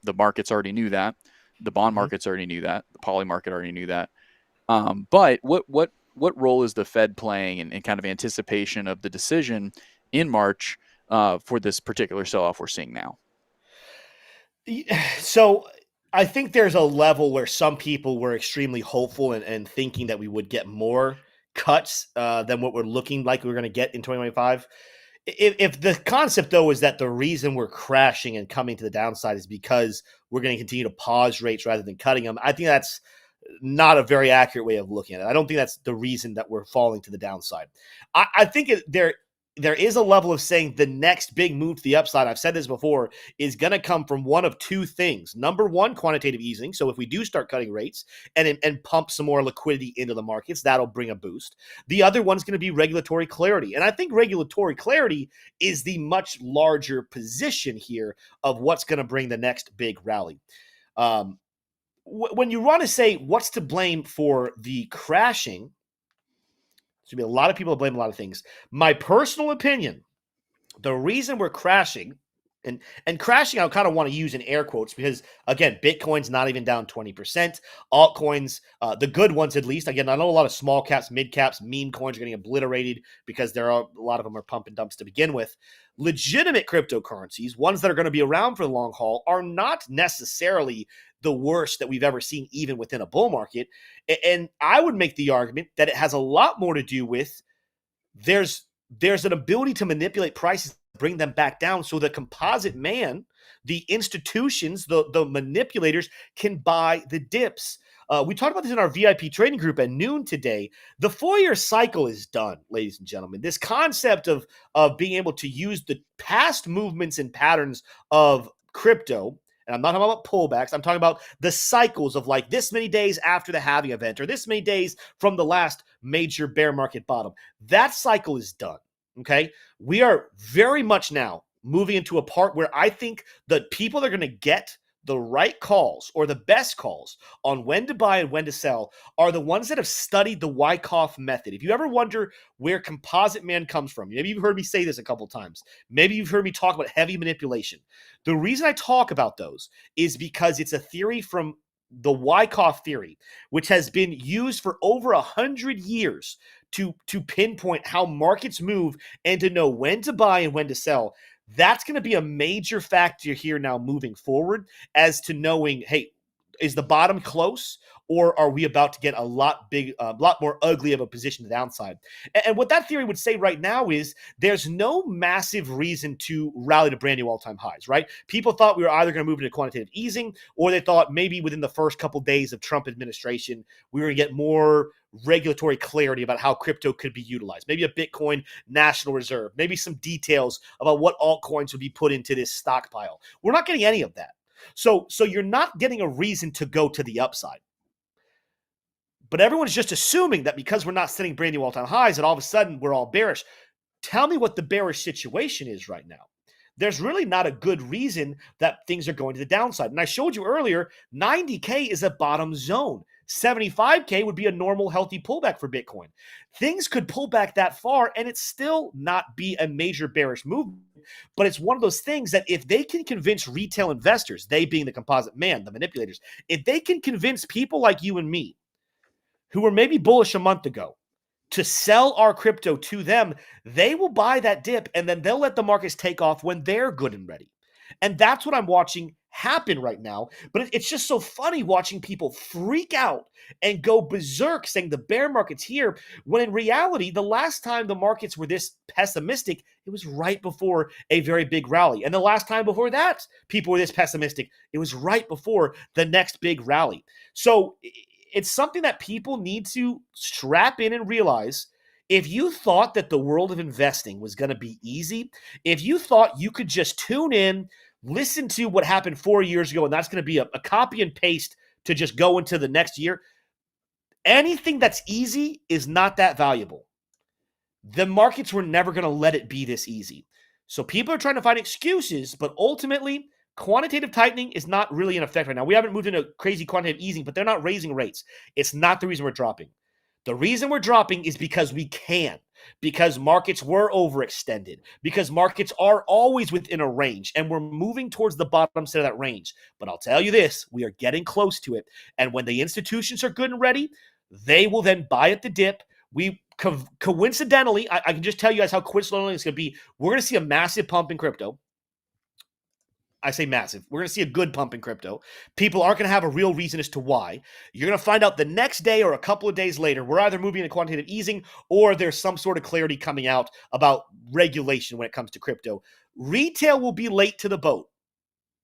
The markets already knew that. The bond markets already knew that. The poly market already knew that. But what role is the Fed playing in kind of anticipation of the decision in March for this particular sell-off we're seeing now? So I think there's a level where some people were extremely hopeful and thinking that we would get more cuts than what we're looking like we're going to get in 2025. If the concept, though, is that the reason we're crashing and coming to the downside is because we're going to continue to pause rates rather than cutting them, I think that's not a very accurate way of looking at it. I don't think that's the reason that we're falling to the downside. I think there is a level of saying the next big move to the upside, I've said this before, is going to come from one of two things. Number one, quantitative easing. So if we do start cutting rates and pump some more liquidity into the markets, that'll bring a boost. The other one's going to be regulatory clarity. And I think regulatory clarity is the much larger position here of what's going to bring the next big rally. When you want to say what's to blame for the crashing, there's going to be a lot of people to blame a lot of things. My personal opinion, the reason we're crashing, and crashing I kind of want to use in air quotes because, again, Bitcoin's not even down 20%. Altcoins, the good ones at least, again, I know a lot of small caps, mid caps, meme coins are getting obliterated because a lot of them are pump and dumps to begin with. Legitimate cryptocurrencies, ones that are going to be around for the long haul, are not necessarily the worst that we've ever seen, even within a bull market. And I would make the argument that it has a lot more to do with there's an ability to manipulate prices, bring them back down, so the composite man, the institutions, the manipulators can buy the dips. We talked about this in our VIP trading group at noon today. The 4-year cycle is done, ladies and gentlemen. This concept of being able to use the past movements and patterns of crypto, and I'm not talking about pullbacks, I'm talking about the cycles of like this many days after the halving event or this many days from the last major bear market bottom. That cycle is done, okay? We are very much now moving into a part where I think the people that are going to get the right calls or the best calls on when to buy and when to sell are the ones that have studied the Wyckoff method. If you ever wonder where composite man comes from, maybe you've heard me say this a couple times. Maybe you've heard me talk about heavy manipulation. The reason I talk about those is because it's a theory from the Wyckoff theory, which has been used for over 100 years to pinpoint how markets move and to know when to buy and when to sell. That's going to be a major factor here now moving forward as to knowing, hey, Is the bottom close, or are we about to get a lot more ugly of a position to the downside? And what that theory would say right now is there's no massive reason to rally to brand new all-time highs, right? People thought we were either going to move into quantitative easing, or they thought maybe within the first couple days of Trump administration, we were going to get more regulatory clarity about how crypto could be utilized. Maybe a Bitcoin national reserve, maybe some details about what altcoins would be put into this stockpile. We're not getting any of that. So you're not getting a reason to go to the upside. But everyone's just assuming that because we're not setting brand new all-time highs, that all of a sudden we're all bearish. Tell me what the bearish situation is right now. There's really not a good reason that things are going to the downside. And I showed you earlier, 90K is a bottom zone. 75K would be a normal, healthy pullback for Bitcoin. Things could pull back that far and it still not be a major bearish movement. But it's one of those things that if they can convince retail investors, they being the composite man, the manipulators, if they can convince people like you and me, who were maybe bullish a month ago, to sell our crypto to them, they will buy that dip and then they'll let the markets take off when they're good and ready. And that's what I'm watching happen right now. But it's just so funny watching people freak out and go berserk saying the bear market's here, when in reality, the last time the markets were this pessimistic, it was right before a very big rally. And the last time before that, people were this pessimistic, it was right before the next big rally. So it's something that people need to strap in and realize. If you thought that the world of investing was going to be easy, if you thought you could just tune in, listen to what happened 4 years ago, and that's going to be a copy and paste to just go into the next year, anything that's easy is not that valuable. The markets were never going to let it be this easy. So people are trying to find excuses, but ultimately, quantitative tightening is not really in effect right now. We haven't moved into crazy quantitative easing, but they're not raising rates. It's not the reason we're dropping. The reason we're dropping is because we can, because markets were overextended, because markets are always within a range, and we're moving towards the bottom set of that range. But I'll tell you this, we are getting close to it. And when the institutions are good and ready, they will then buy at the dip. We coincidentally, I can just tell you guys how coincidental it's going to be. We're going to see a massive pump in crypto. I say massive. We're going to see a good pump in crypto. People aren't going to have a real reason as to why. You're going to find out the next day or a couple of days later, we're either moving into quantitative easing or there's some sort of clarity coming out about regulation when it comes to crypto. Retail will be late to the boat.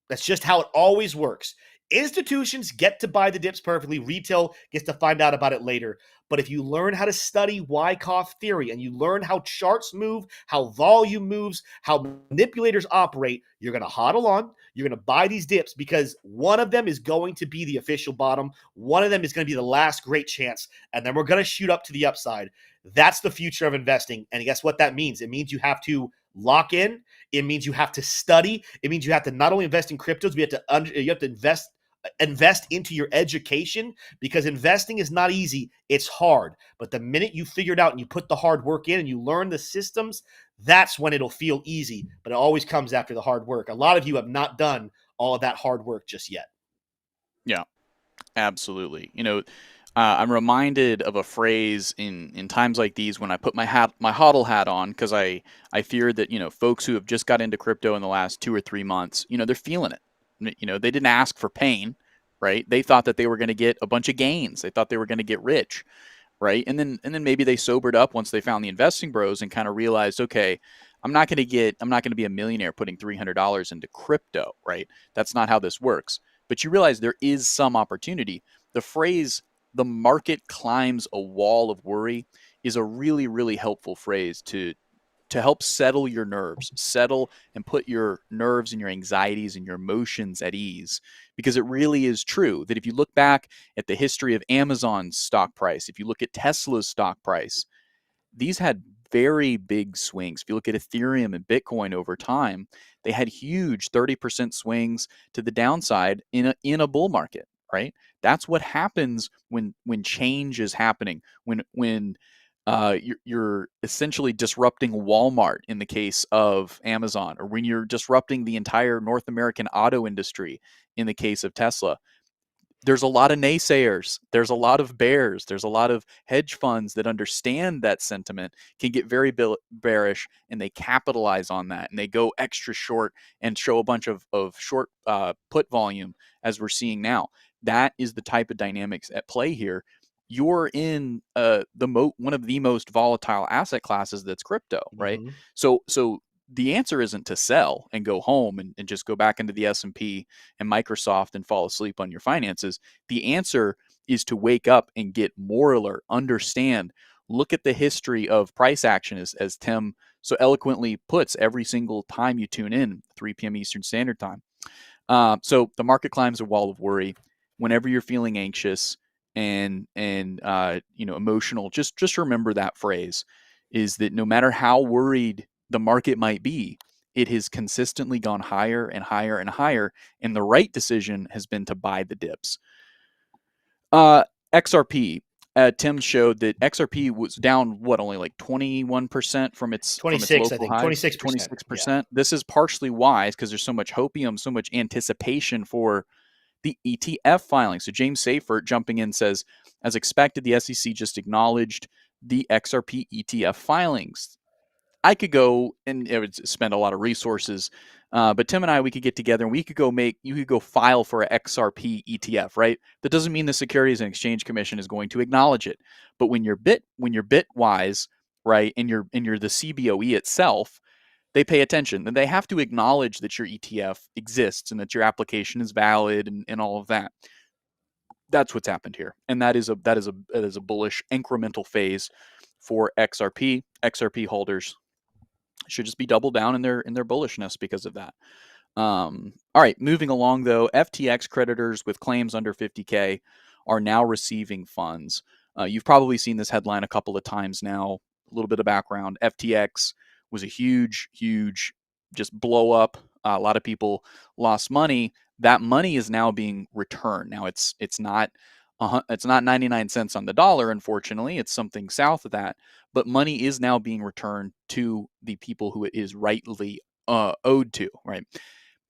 That's just how it always works. Institutions get to buy the dips perfectly. Retail gets to find out about it later. But if you learn how to study Wyckoff theory and you learn how charts move, how volume moves, how manipulators operate, you're going to hodl on. You're going to buy these dips because one of them is going to be the official bottom. One of them is going to be the last great chance. And then we're going to shoot up to the upside. That's the future of investing. And guess what that means? It means you have to lock in. It means you have to study. It means you have to not only invest in cryptos, but you have to invest into your education, because investing is not easy. It's hard. But the minute you figure it out and you put the hard work in and you learn the systems, that's when it'll feel easy. But it always comes after the hard work. A lot of you have not done all of that hard work just yet. Yeah, absolutely. I'm reminded of a phrase in times like these when I put my hodl hat on, because I fear that, folks who have just got into crypto in the last 2 or 3 months, they're feeling it. They didn't ask for pain, right? They thought that they were going to get a bunch of gains. They thought they were going to get rich, right? And then maybe they sobered up once they found the investing bros and kind of realized, okay, I'm not going to be a millionaire putting $300 into crypto, right? That's not how this works. But you realize there is some opportunity. The phrase, the market climbs a wall of worry, is a really, really helpful phrase to help settle your nerves, settle and put your nerves and your anxieties and your emotions at ease. Because it really is true that if you look back at the history of Amazon's stock price, if you look at Tesla's stock price, these had very big swings. If you look at Ethereum and Bitcoin over time, they had huge 30% swings to the downside in a bull market, right? That's what happens when change is happening, when you're essentially disrupting Walmart in the case of Amazon, or when you're disrupting the entire North American auto industry in the case of Tesla. There's a lot of naysayers. There's a lot of bears. There's a lot of hedge funds that understand that sentiment, can get very bearish, and they capitalize on that. And they go extra short and show a bunch of short put volume, as we're seeing now. that is the type of dynamics at play here. You're in one of the most volatile asset classes that's crypto, right? Mm-hmm. So the answer isn't to sell and go home and just go back into the S&P and Microsoft and fall asleep on your finances. The answer is to wake up and get more alert, understand, look at the history of price action, as Tim so eloquently puts every single time you tune in, 3 p.m. Eastern Standard Time. So the market climbs a wall of worry. Whenever you're feeling anxious and emotional, just remember that phrase, is that no matter how worried the market might be, it has consistently gone higher and higher and higher, and the right decision has been to buy the dips. XRP. Tim showed that XRP was down only like 21% from its 26, local I think. highs. 26%. 26%. Yeah. This is partially wise because there's so much hopium, so much anticipation for the ETF filing. So James Seyfert jumping in says, as expected, the SEC just acknowledged the XRP ETF filings. I could go and it would spend a lot of resources, but Tim and I, we could get together and you could go file for an XRP ETF, right? That doesn't mean the Securities and Exchange Commission is going to acknowledge it, but when you're Bitwise, right, and you're the CBOE itself, they pay attention and they have to acknowledge that your ETF exists and that your application is valid and all of that. That's what's happened here, and that is a bullish incremental phase for XRP. XRP holders should just be double down in their bullishness because of that. All right, moving along though, FTX creditors with claims under 50K are now receiving funds. You've probably seen this headline a couple of times now. A little bit of background: FTX was a huge just blow up. A lot of people lost money. That money is now being returned. Now it's not 99 cents on the dollar, unfortunately. It's something south of that. But money is now being returned to the people who it is rightly owed to, right?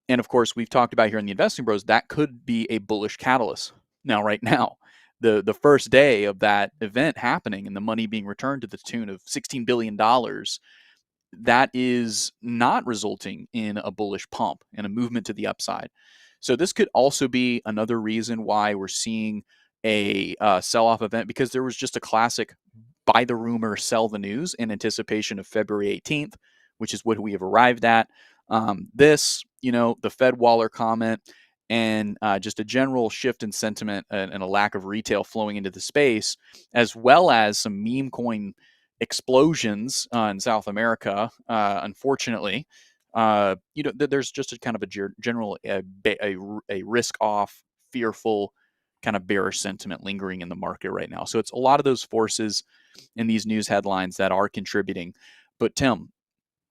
And of course, we've talked about here in the Investing Bros, that could be a bullish catalyst. Now, right now, the first day of that event happening and the money being returned to the tune of $16 billion, that is not resulting in a bullish pump and a movement to the upside. So this could also be another reason why we're seeing a sell-off event, because there was just a classic buy the rumor, sell the news in anticipation of February 18th, which is what we have arrived at. The Fed Waller comment and just a general shift in sentiment and a lack of retail flowing into the space, as well as some meme coin explosions in South America, unfortunately. There's just a kind of a general a risk-off, fearful kind of bearish sentiment lingering in the market right now. So it's a lot of those forces in these news headlines that are contributing. But Tim,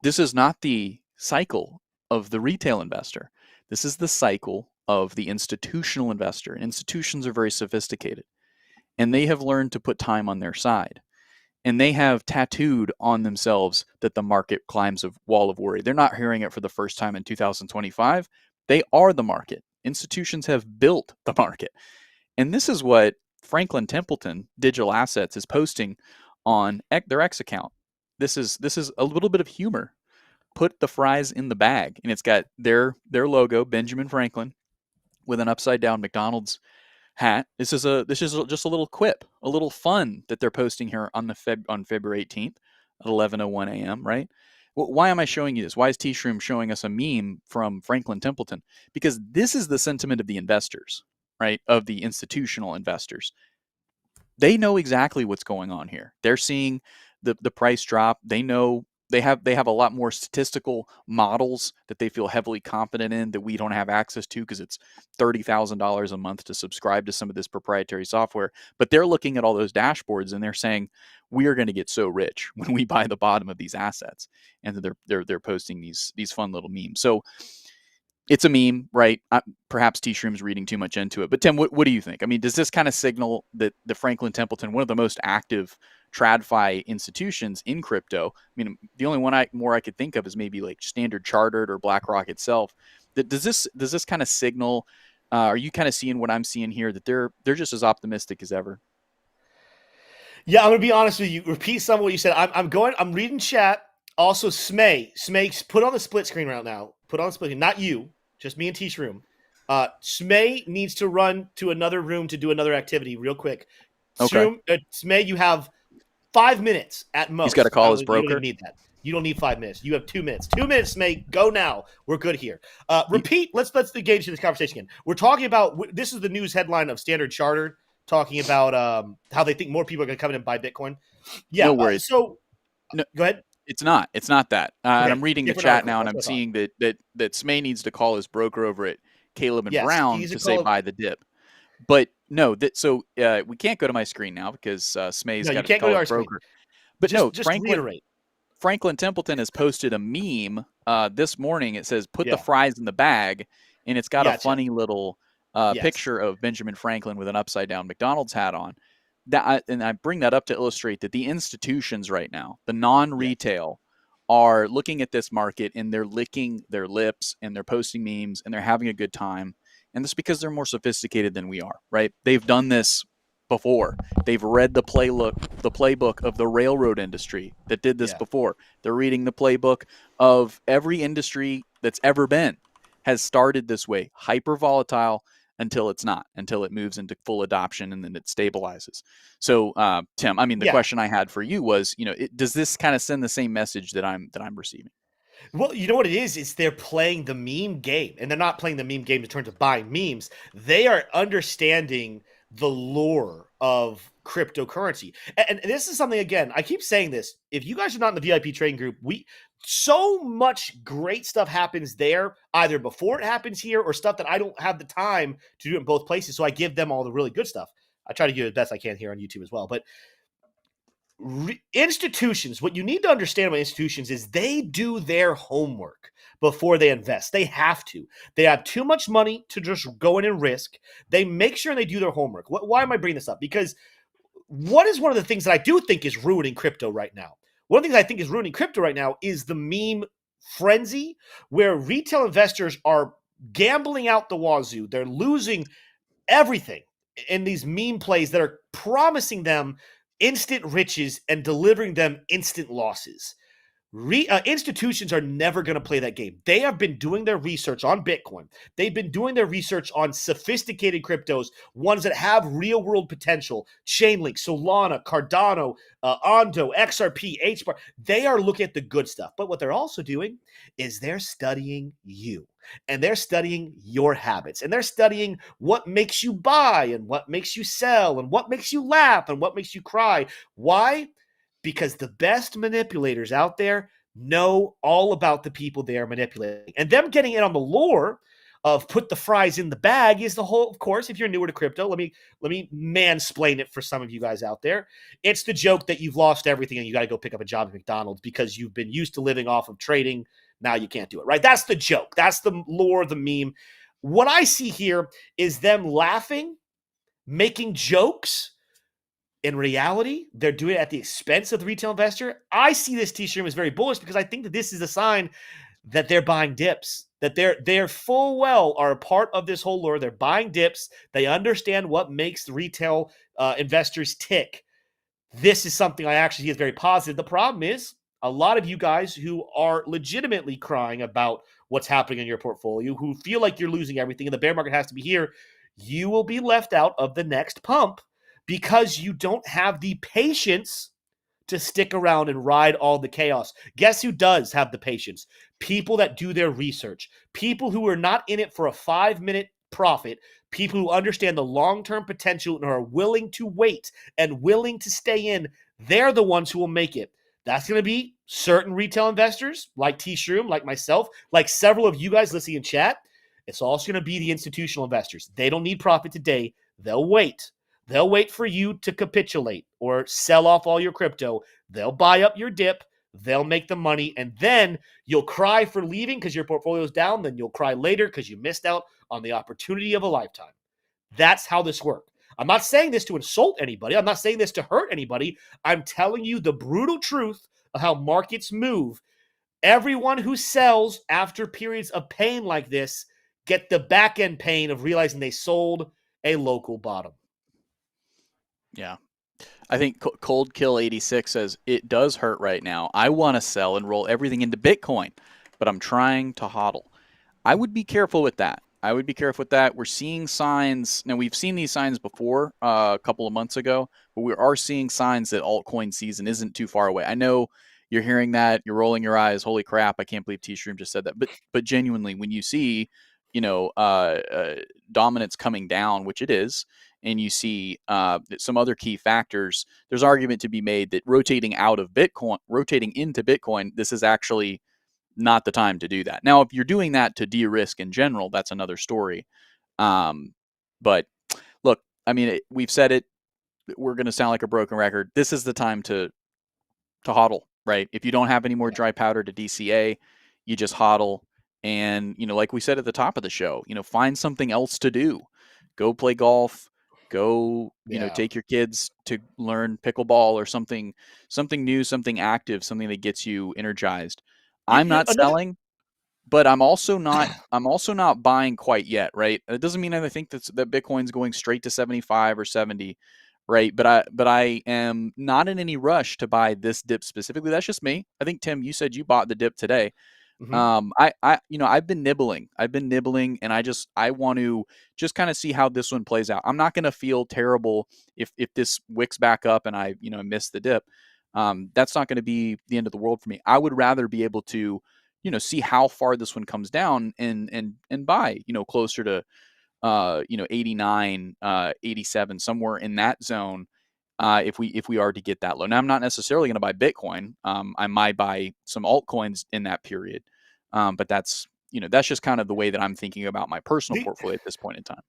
this is not the cycle of the retail investor. This is the cycle of the institutional investor. And institutions are very sophisticated, and they have learned to put time on their side. And they have tattooed on themselves that the market climbs a wall of worry. They're not hearing it for the first time in 2025. They are the market. Institutions have built the market. And this is what Franklin Templeton Digital Assets is posting on their X account. This is a little bit of humor. Put the fries in the bag, and it's got their logo, Benjamin Franklin, with an upside down McDonald's hat. This is just a little quip, a little fun that they're posting here on February 18th at 11:01 a.m. Right? Well, why am I showing you this? Why is T-Shroom showing us a meme from Franklin Templeton? Because this is the sentiment of the investors, right? Of the institutional investors. They know exactly what's going on here. They're seeing the price drop. They know they have a lot more statistical models that they feel heavily confident in that we don't have access to because it's $30,000 a month to subscribe to some of this proprietary software. But they're looking at all those dashboards and they're saying we are going to get so rich when we buy the bottom of these assets. And they're posting these fun little memes. So it's a meme, right? Perhaps T-Shroom's reading too much into it. But Tim, what do you think? I mean, does this kind of signal that the Franklin Templeton, one of the most active TradFi institutions in crypto, I mean, the only one I could think of is maybe like Standard Chartered or BlackRock itself. Does this kind of signal? Are you kind of seeing what I'm seeing here, that they're just as optimistic as ever? Yeah, I'm gonna be honest with you. Repeat some of what you said. I'm reading chat. Also, Smay, put on the split screen right now. Put on the split screen. Not you, just me and T-Shroom. Smay needs to run to another room to do another activity real quick. Okay. Smay, you have 5 minutes at most. He's got to call his You don't broker. even need that. You don't need 5 minutes. You have 2 minutes. 2 minutes, Smay. Go now. We're good here. Repeat. Let's engage in this conversation again. We're talking about this is the news headline of Standard Chartered talking about how they think more people are going to come in and buy Bitcoin. Yeah. No worries. So no, go ahead. It's not that. And I'm reading the chat now, and I'm That's seeing that Smay needs to call his broker over at Caleb and Yes, Brown he's a to say call- buy the dip. But no, we can't go to my screen now because Smay's No, you got to can't go call to his our broker. screen. But Just reiterate. Franklin Templeton has posted a meme this morning. It says, "Put the Yeah. fries in the bag," and it's got a Gotcha. funny little Yes. picture of Benjamin Franklin with an upside down McDonald's hat on. And I bring that up to illustrate that the institutions right now, the non-retail, are looking at this market and they're licking their lips and they're posting memes and they're having a good time. And that's because they're more sophisticated than we are, right? They've done this before. They've read the playbook of the railroad industry that did this before. They're reading the playbook of every industry that's ever been, has started this way, hyper volatile until it's not, until it moves into full adoption and then it stabilizes. So, Tim, I mean, the question I had for you was, does this kind of send the same message that I'm receiving? Well, you know what it is? It's they're playing the meme game, and they're not playing the meme game in terms of buying memes. They are understanding the lore of cryptocurrency. And this is something, again, I keep saying this. If you guys are not in the VIP trading group, so much great stuff happens there, either before it happens here or stuff that I don't have the time to do in both places. So I give them all the really good stuff. I try to do the best I can here on YouTube as well. But institutions, what you need to understand about institutions is they do their homework before they invest. They have to. They have too much money to just go in and risk. They make sure they do their homework. Why am I bringing this up? Because what is one of the things that I do think is ruining crypto right now? One of the things I think is ruining crypto right now is the meme frenzy where retail investors are gambling out the wazoo. They're losing everything in these meme plays that are promising them instant riches and delivering them instant losses. Institutions are never going to play that game. They have been doing their research on Bitcoin. They've been doing their research on sophisticated cryptos, ones that have real world potential. Chainlink, Solana, Cardano, Ondo, XRP, HBAR. They are looking at the good stuff. But what they're also doing is they're studying you. And they're studying your habits. And they're studying what makes you buy and what makes you sell and what makes you laugh and what makes you cry. Why? Because the best manipulators out there know all about the people they are manipulating. And them getting in on the lore of put the fries in the bag is the whole, of course, if you're newer to crypto, let me mansplain it for some of you guys out there. It's the joke that you've lost everything and you got to go pick up a job at McDonald's because you've been used to living off of trading. Now you can't do it, right? That's the joke. That's the lore, the meme. What I see here is them laughing, making jokes. In reality, they're doing it at the expense of the retail investor. I see this T-stream as very bullish because I think that this is a sign that they're buying dips, that they're full well are a part of this whole lure. They're buying dips. They understand what makes the retail investors tick. This is something I actually see as very positive. The problem is a lot of you guys who are legitimately crying about what's happening in your portfolio, who feel like you're losing everything and the bear market has to be here, you will be left out of the next pump because you don't have the patience to stick around and ride all the chaos. Guess who does have the patience? People that do their research. People who are not in it for a 5-minute profit. People who understand the long-term potential and are willing to wait and willing to stay in. They're the ones who will make it. That's going to be certain retail investors like T-Shroom, like myself, like several of you guys listening in chat. It's also going to be the institutional investors. They don't need profit today. They'll wait. They'll wait for you to capitulate or sell off all your crypto. They'll buy up your dip. They'll make the money. And then you'll cry for leaving because your portfolio's down. Then you'll cry later because you missed out on the opportunity of a lifetime. That's how this works. I'm not saying this to insult anybody. I'm not saying this to hurt anybody. I'm telling you the brutal truth of how markets move. Everyone who sells after periods of pain like this get the back end pain of realizing they sold a local bottom. Yeah. I think Cold Kill 86 says, it does hurt right now. I want to sell and roll everything into Bitcoin, but I'm trying to hodl. I would be careful with that. I would be careful with that. We're seeing signs. Now, we've seen these signs before a couple of months ago, but we are seeing signs that altcoin season isn't too far away. I know you're hearing that, you're rolling your eyes. Holy crap! I can't believe T-Shroom just said that. But genuinely, when you see, dominance coming down, which it is, and you see some other key factors, there's argument to be made that rotating into Bitcoin, this is actually not the time to do that. Now, if you're doing that to de-risk in general, that's another story. But look, I mean, we've said it. We're going to sound like a broken record. This is the time to hodl, right? If you don't have any more dry powder to DCA, you just hodl. And, like we said at the top of the show, find something else to do. Go play golf. Go, take your kids to learn pickleball or something new, something active, something that gets you energized. I'm not selling, but I'm also not buying quite yet, right? It doesn't mean I think that Bitcoin's going straight to 75 or 70, right? But I am not in any rush to buy this dip specifically. That's just me. I think, Tim, you said you bought the dip today. I've been nibbling, and I want to just kind of see how this one plays out. I'm not going to feel terrible if this wicks back up and I miss the dip. That's not going to be the end of the world for me. I would rather be able to, see how far this one comes down and buy, closer to, 89, 87, somewhere in that zone. If we are to get that low. Now, I'm not necessarily going to buy Bitcoin. I might buy some altcoins in that period. But that's just kind of the way that I'm thinking about my personal portfolio at this point in time.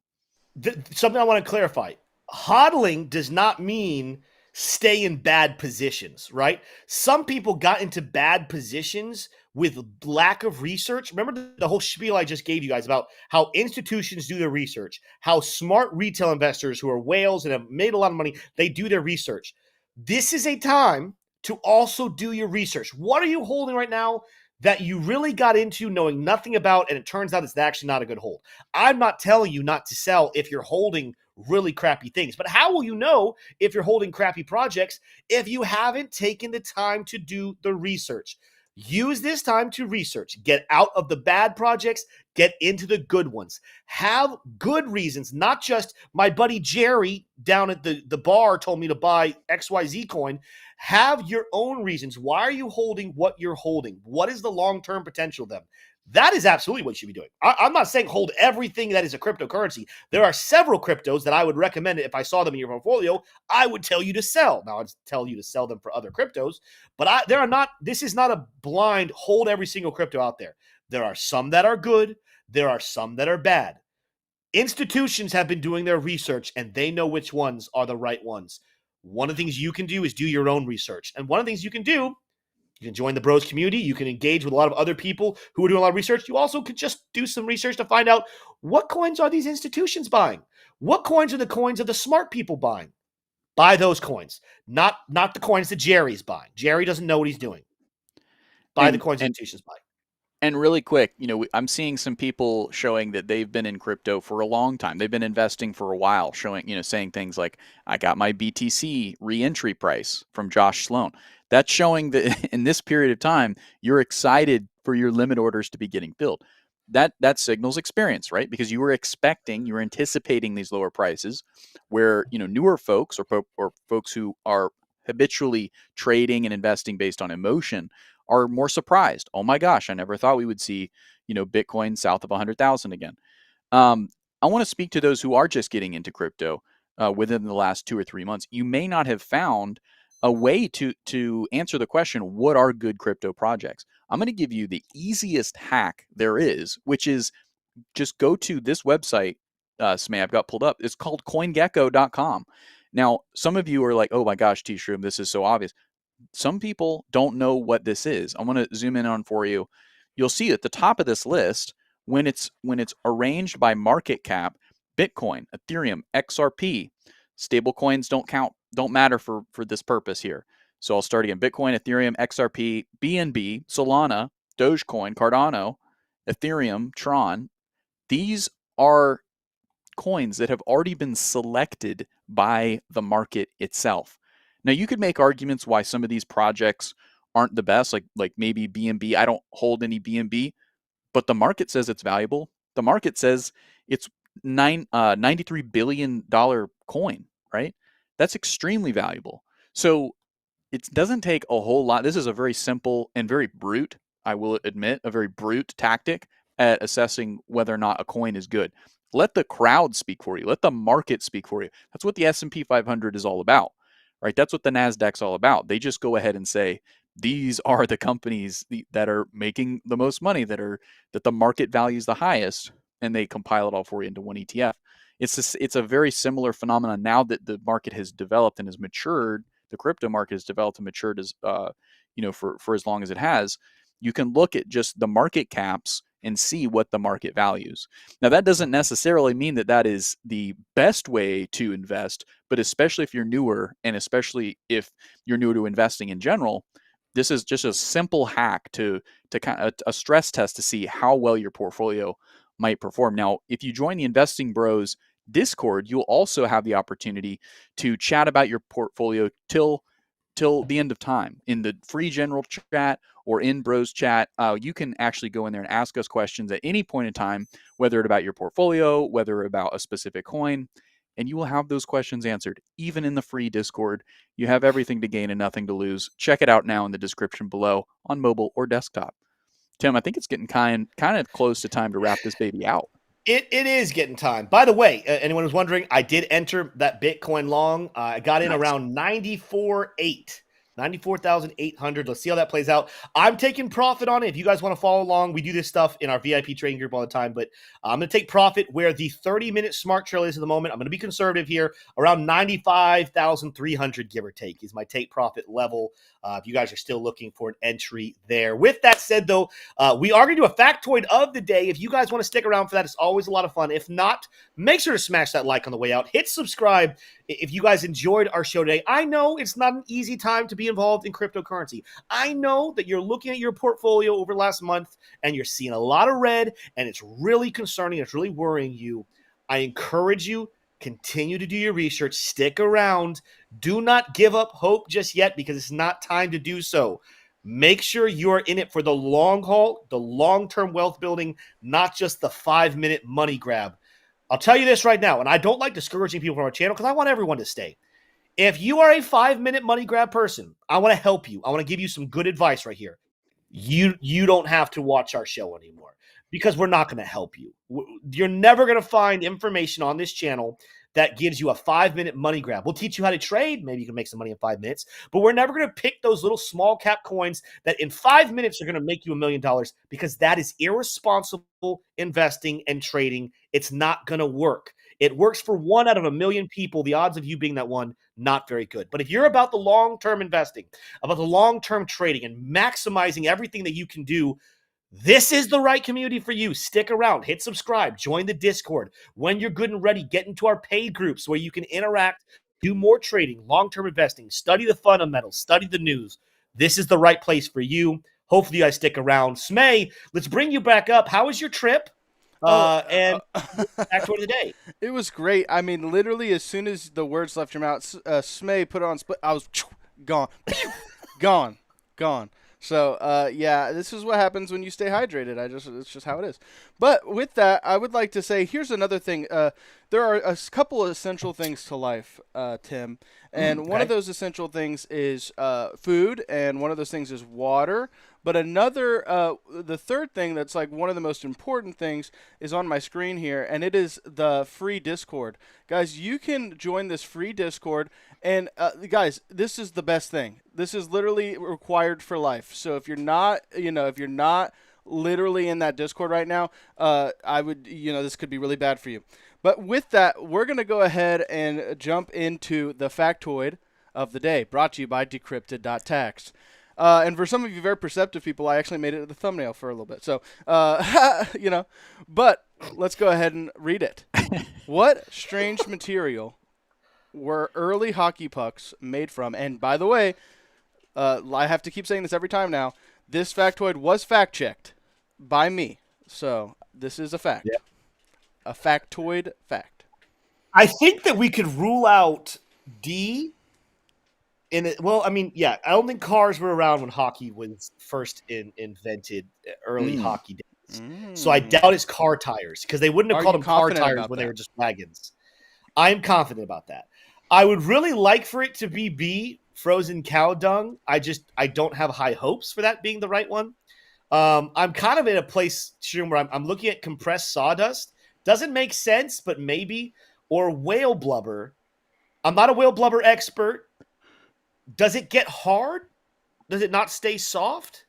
Something I want to clarify. Hodling does not mean stay in bad positions, right? Some people got into bad positions with lack of research. Remember the whole spiel I just gave you guys about how institutions do their research, how smart retail investors who are whales and have made a lot of money, they do their research. This is a time to also do your research. What are you holding right now that you really got into knowing nothing about, and it turns out it's actually not a good hold? I'm not telling you not to sell if you're holding really crappy things, but how will you know if you're holding crappy projects if you haven't taken the time to do the research? Use this time to research. Get out of the bad projects, get into the good ones. Have good reasons, not just my buddy Jerry down at the bar told me to buy XYZ coin. Have your own reasons. Why are you holding what you're holding? What is the long-term potential of them? That is absolutely what you should be doing. I'm not saying hold everything that is a cryptocurrency. There are several cryptos that I would recommend. If I saw them in your portfolio, I would tell you to sell. Now, I'd tell you to sell them for other cryptos, but this is not a blind hold every single crypto out there. There are some that are good. There are some that are bad. Institutions have been doing their research, and they know which ones are the right ones. One of the things you can do is do your own research. And one of the things you can do, you can join the Broz community. You can engage with a lot of other people who are doing a lot of research. You also could just do some research to find out what coins are these institutions buying? What coins are the coins of the smart people buying? Buy those coins, not the coins that Jerry's buying. Jerry doesn't know what he's doing. Buy the coins institutions buy. And really quick, I'm seeing some people showing that they've been in crypto for a long time. They've been investing for a while, saying things like, I got my BTC re-entry price from Josh Sloan. That's showing that in this period of time, you're excited for your limit orders to be getting filled. That signals experience, right? Because you were anticipating these lower prices, where newer folks or folks who are habitually trading and investing based on emotion are more surprised. Oh my gosh, I never thought we would see, Bitcoin south of 100,000 again. I want to speak to those who are just getting into crypto within the last 2 or 3 months. You may not have found a way to answer the question, what are good crypto projects? I'm going to give you the easiest hack there is, which is just go to this website, Smay, I've got pulled up. It's called coingecko.com. Now, some of you are like, oh my gosh, T-Shroom, this is so obvious. Some people don't know what this is. I want to zoom in on for you. You'll see at the top of this list, when it's arranged by market cap, Bitcoin, Ethereum, XRP, stable coins don't matter for this purpose here. So I'll start again. Bitcoin, Ethereum, XRP, BNB, Solana, Dogecoin, Cardano, Ethereum, Tron. These are coins that have already been selected by the market itself. Now, you could make arguments why some of these projects aren't the best, like maybe BNB. I don't hold any BNB, but the market says it's valuable. The market says it's $93 billion coin, right? That's extremely valuable. So it doesn't take a whole lot. This is a very simple and very brute, I will admit, a very brute tactic at assessing whether or not a coin is good. Let the crowd speak for you. Let the market speak for you. That's what the S&P 500 is all about, right? That's what the Nasdaq's all about. They just go ahead and say, these are the companies that are making the most money, that the market values the highest, and they compile it all for you into one ETF. It's a very similar phenomenon now that the market has developed and has matured. The crypto market has developed and matured as for as long as it has. You can look at just the market caps and see what the market values. Now, that doesn't necessarily mean that is the best way to invest, but especially if you're newer, and especially if you're new to investing in general, this is just a simple hack to kind of a stress test to see how well your portfolio might perform. Now, if you join the Investing Bros Discord, you'll also have the opportunity to chat about your portfolio till the end of time in the free general chat or in Bros chat. You can actually go in there and ask us questions at any point in time, whether it's about your portfolio, whether about a specific coin, and you will have those questions answered, even in the free Discord. You have everything to gain and nothing to lose. Check it out now in the description below on mobile or desktop. Tim, I think it's getting kind of close to time to wrap this baby out. It is getting time. By the way, anyone who's wondering, I did enter that Bitcoin long. I got in around 94,800. Let's see how that plays out. I'm taking profit on it. If you guys want to follow along, we do this stuff in our VIP trading group all the time, but I'm going to take profit where the 30-minute smart trail is at the moment. I'm going to be conservative here. Around 95,300, give or take, is my take profit level. If you guys are still looking for an entry there. With that said, though, we are going to do a factoid of the day. If you guys want to stick around for that, it's always a lot of fun. If not, make sure to smash that like on the way out. Hit subscribe if you guys enjoyed our show today. I know it's not an easy time to be involved in cryptocurrency. I know that you're looking at your portfolio over the last month and you're seeing a lot of red, and it's really concerning. It's really worrying you. I encourage you, continue to do your research. Stick around. Do not give up hope just yet, because it's not time to do so. Make sure you're in it for the long haul, the long-term wealth building, not just the 5-minute money grab. I'll tell you this right now, and I don't like discouraging people from our channel because I want everyone to stay. If you are a 5-minute money grab person, I want to help you. I want to give you some good advice right here. You don't have to watch our show anymore, because we're not going to help you. You're never going to find information on this channel that gives you a 5-minute money grab. We'll teach you how to trade. Maybe you can make some money in 5 minutes, but we're never going to pick those little small cap coins that in 5 minutes are going to make you $1 million, because that is irresponsible investing and trading. It's not going to work. It works for 1 out of 1 million people. The odds of you being that one, not very good. But if you're about the long-term investing, about the long-term trading and maximizing everything that you can do, this is the right community for you. Stick around, hit subscribe, join the Discord. When you're good and ready, get into our paid groups where you can interact, do more trading, long-term investing, study the fundamentals, study the news. This is the right place for you. Hopefully you guys stick around. Smay, let's bring you back up. How was your trip? And back to the day. It was great. I mean, literally, as soon as the words left your mouth, Smay put on split. I was gone, gone. So, yeah, this is what happens when you stay hydrated. It's just how it is. But with that, I would like to say, here's another thing. There are a couple of essential things to life, Tim. And one of those essential things is food, and one of those things is water. But another, the third thing that's like one of the most important things is on my screen here, and it is the free Discord. Guys, you can join this free Discord, and guys, this is the best thing. This is literally required for life. So if you're not, if you're not literally in that Discord right now, I would, this could be really bad for you. But with that, we're going to go ahead and jump into the factoid of the day, brought to you by decrypted.tax. And for some of you very perceptive people, I actually made it the thumbnail for a little bit. So, but let's go ahead and read it. What strange material were early hockey pucks made from? And by the way, I have to keep saying this every time now. This factoid was fact-checked by me. So this is a fact. Yeah. A factoid fact. I think that we could rule out D. Well, I mean, yeah, I don't think cars were around when hockey was first invented, early hockey days. So I doubt it's car tires because they wouldn't have Are called you them car confident tires about when they that? were just wagons. I'm confident about that. I would really like for it to be B, frozen cow dung. I don't have high hopes for that being the right one. I'm kind of in a place, Shroom, where I'm looking at compressed sawdust. Doesn't make sense, but maybe. Or whale blubber. I'm not a whale blubber expert. Does it get hard? Does it not stay soft?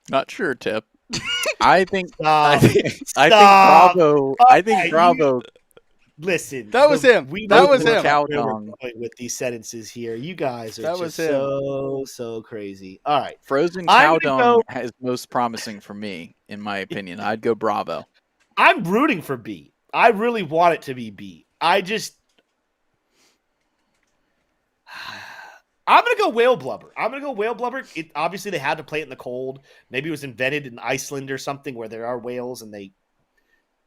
Not sure, Tip. I think Stop. Bravo. I think Okay, Bravo. Listen. That was him. We That know was where him. Cow we're dung. going with these sentences here. You guys are That was just him. so crazy. All right. Frozen I'm cow gonna dung go- is most promising for me, in my opinion. I'd go Bravo. I'm rooting for B. I really want it to be B. I'm going to go whale blubber. Obviously, they had to play it in the cold. Maybe it was invented in Iceland or something where there are whales and they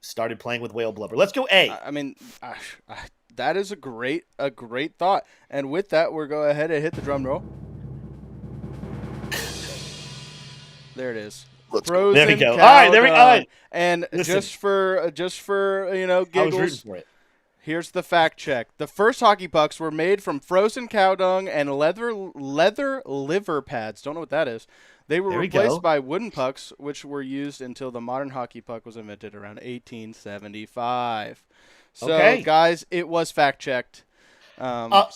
started playing with whale blubber. Let's go A. I mean, that is a great thought. And with that, we'll go ahead and hit the drum roll. There it is. Let's go. Frozen There we go. cow All right, there we go. dung. All right. And Listen. just for I was rooting giggles, for it. here's the fact check. The first hockey pucks were made from frozen cow dung and leather liver pads. Don't know what that is. They were There we replaced go. by wooden pucks, which were used until the modern hockey puck was invented around 1875. So, Okay. guys, it was fact checked.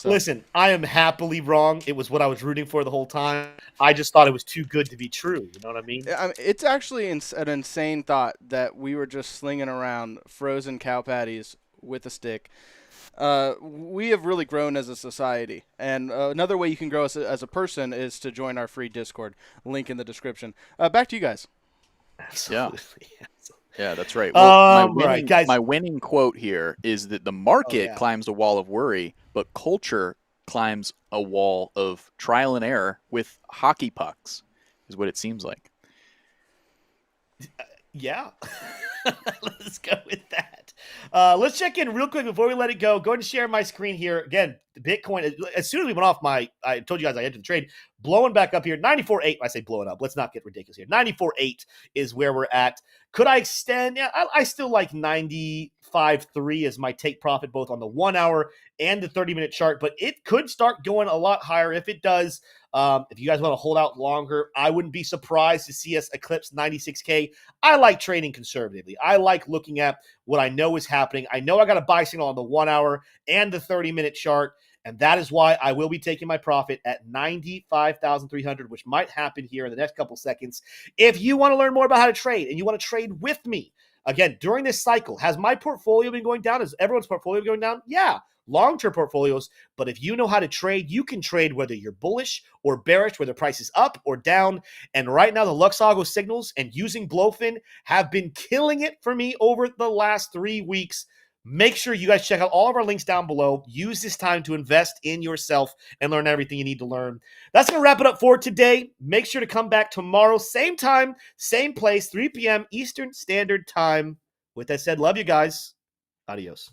Listen, I am happily wrong. It was what I was rooting for the whole time. I just thought it was too good to be true. You know what I mean? It's actually an insane thought that we were just slinging around frozen cow patties with a stick. We have really grown as a society, and another way you can grow as a person is to join our free Discord. Link in the description. Back to you guys. Absolutely. Yeah, that's right. Well, right, guys. My winning quote here is that the market yeah. climbs a wall of worry, but culture climbs a wall of trial and error with hockey pucks, is what it seems like. Yeah. Let's go with that. Let's check in real quick before we let it go. Go ahead and share my screen here. Again, Bitcoin, as soon as we went off I told you guys I entered the trade, blowing back up here. 94.8. I say blowing up. Let's not get ridiculous here. 94.8 is where we're at. Could I extend? Yeah, I still like 95.3 as my take profit, both on the 1 hour and the 30-minute chart, but it could start going a lot higher. If it does, if you guys want to hold out longer, I wouldn't be surprised to see us eclipse 96K. I like trading conservatively. I like looking at what I know is happening. I know I got a buy signal on the 1 hour and the 30-minute chart, and that is why I will be taking my profit at 95,300, which might happen here in the next couple seconds. If you want to learn more about how to trade and you want to trade with me, again, during this cycle, has my portfolio been going down? Has everyone's portfolio been going down? Yeah. Long-term portfolios, but if you know how to trade, you can trade whether you're bullish or bearish, whether price is up or down. And right now, the Luxago signals and using Blofin have been killing it for me over the last 3 weeks. Make sure you guys check out all of our links down below. Use this time to invest in yourself and learn everything you need to learn. That's going to wrap it up for today. Make sure to come back tomorrow, same time, same place, 3 p.m. Eastern Standard Time. With that said, love you guys. Adios.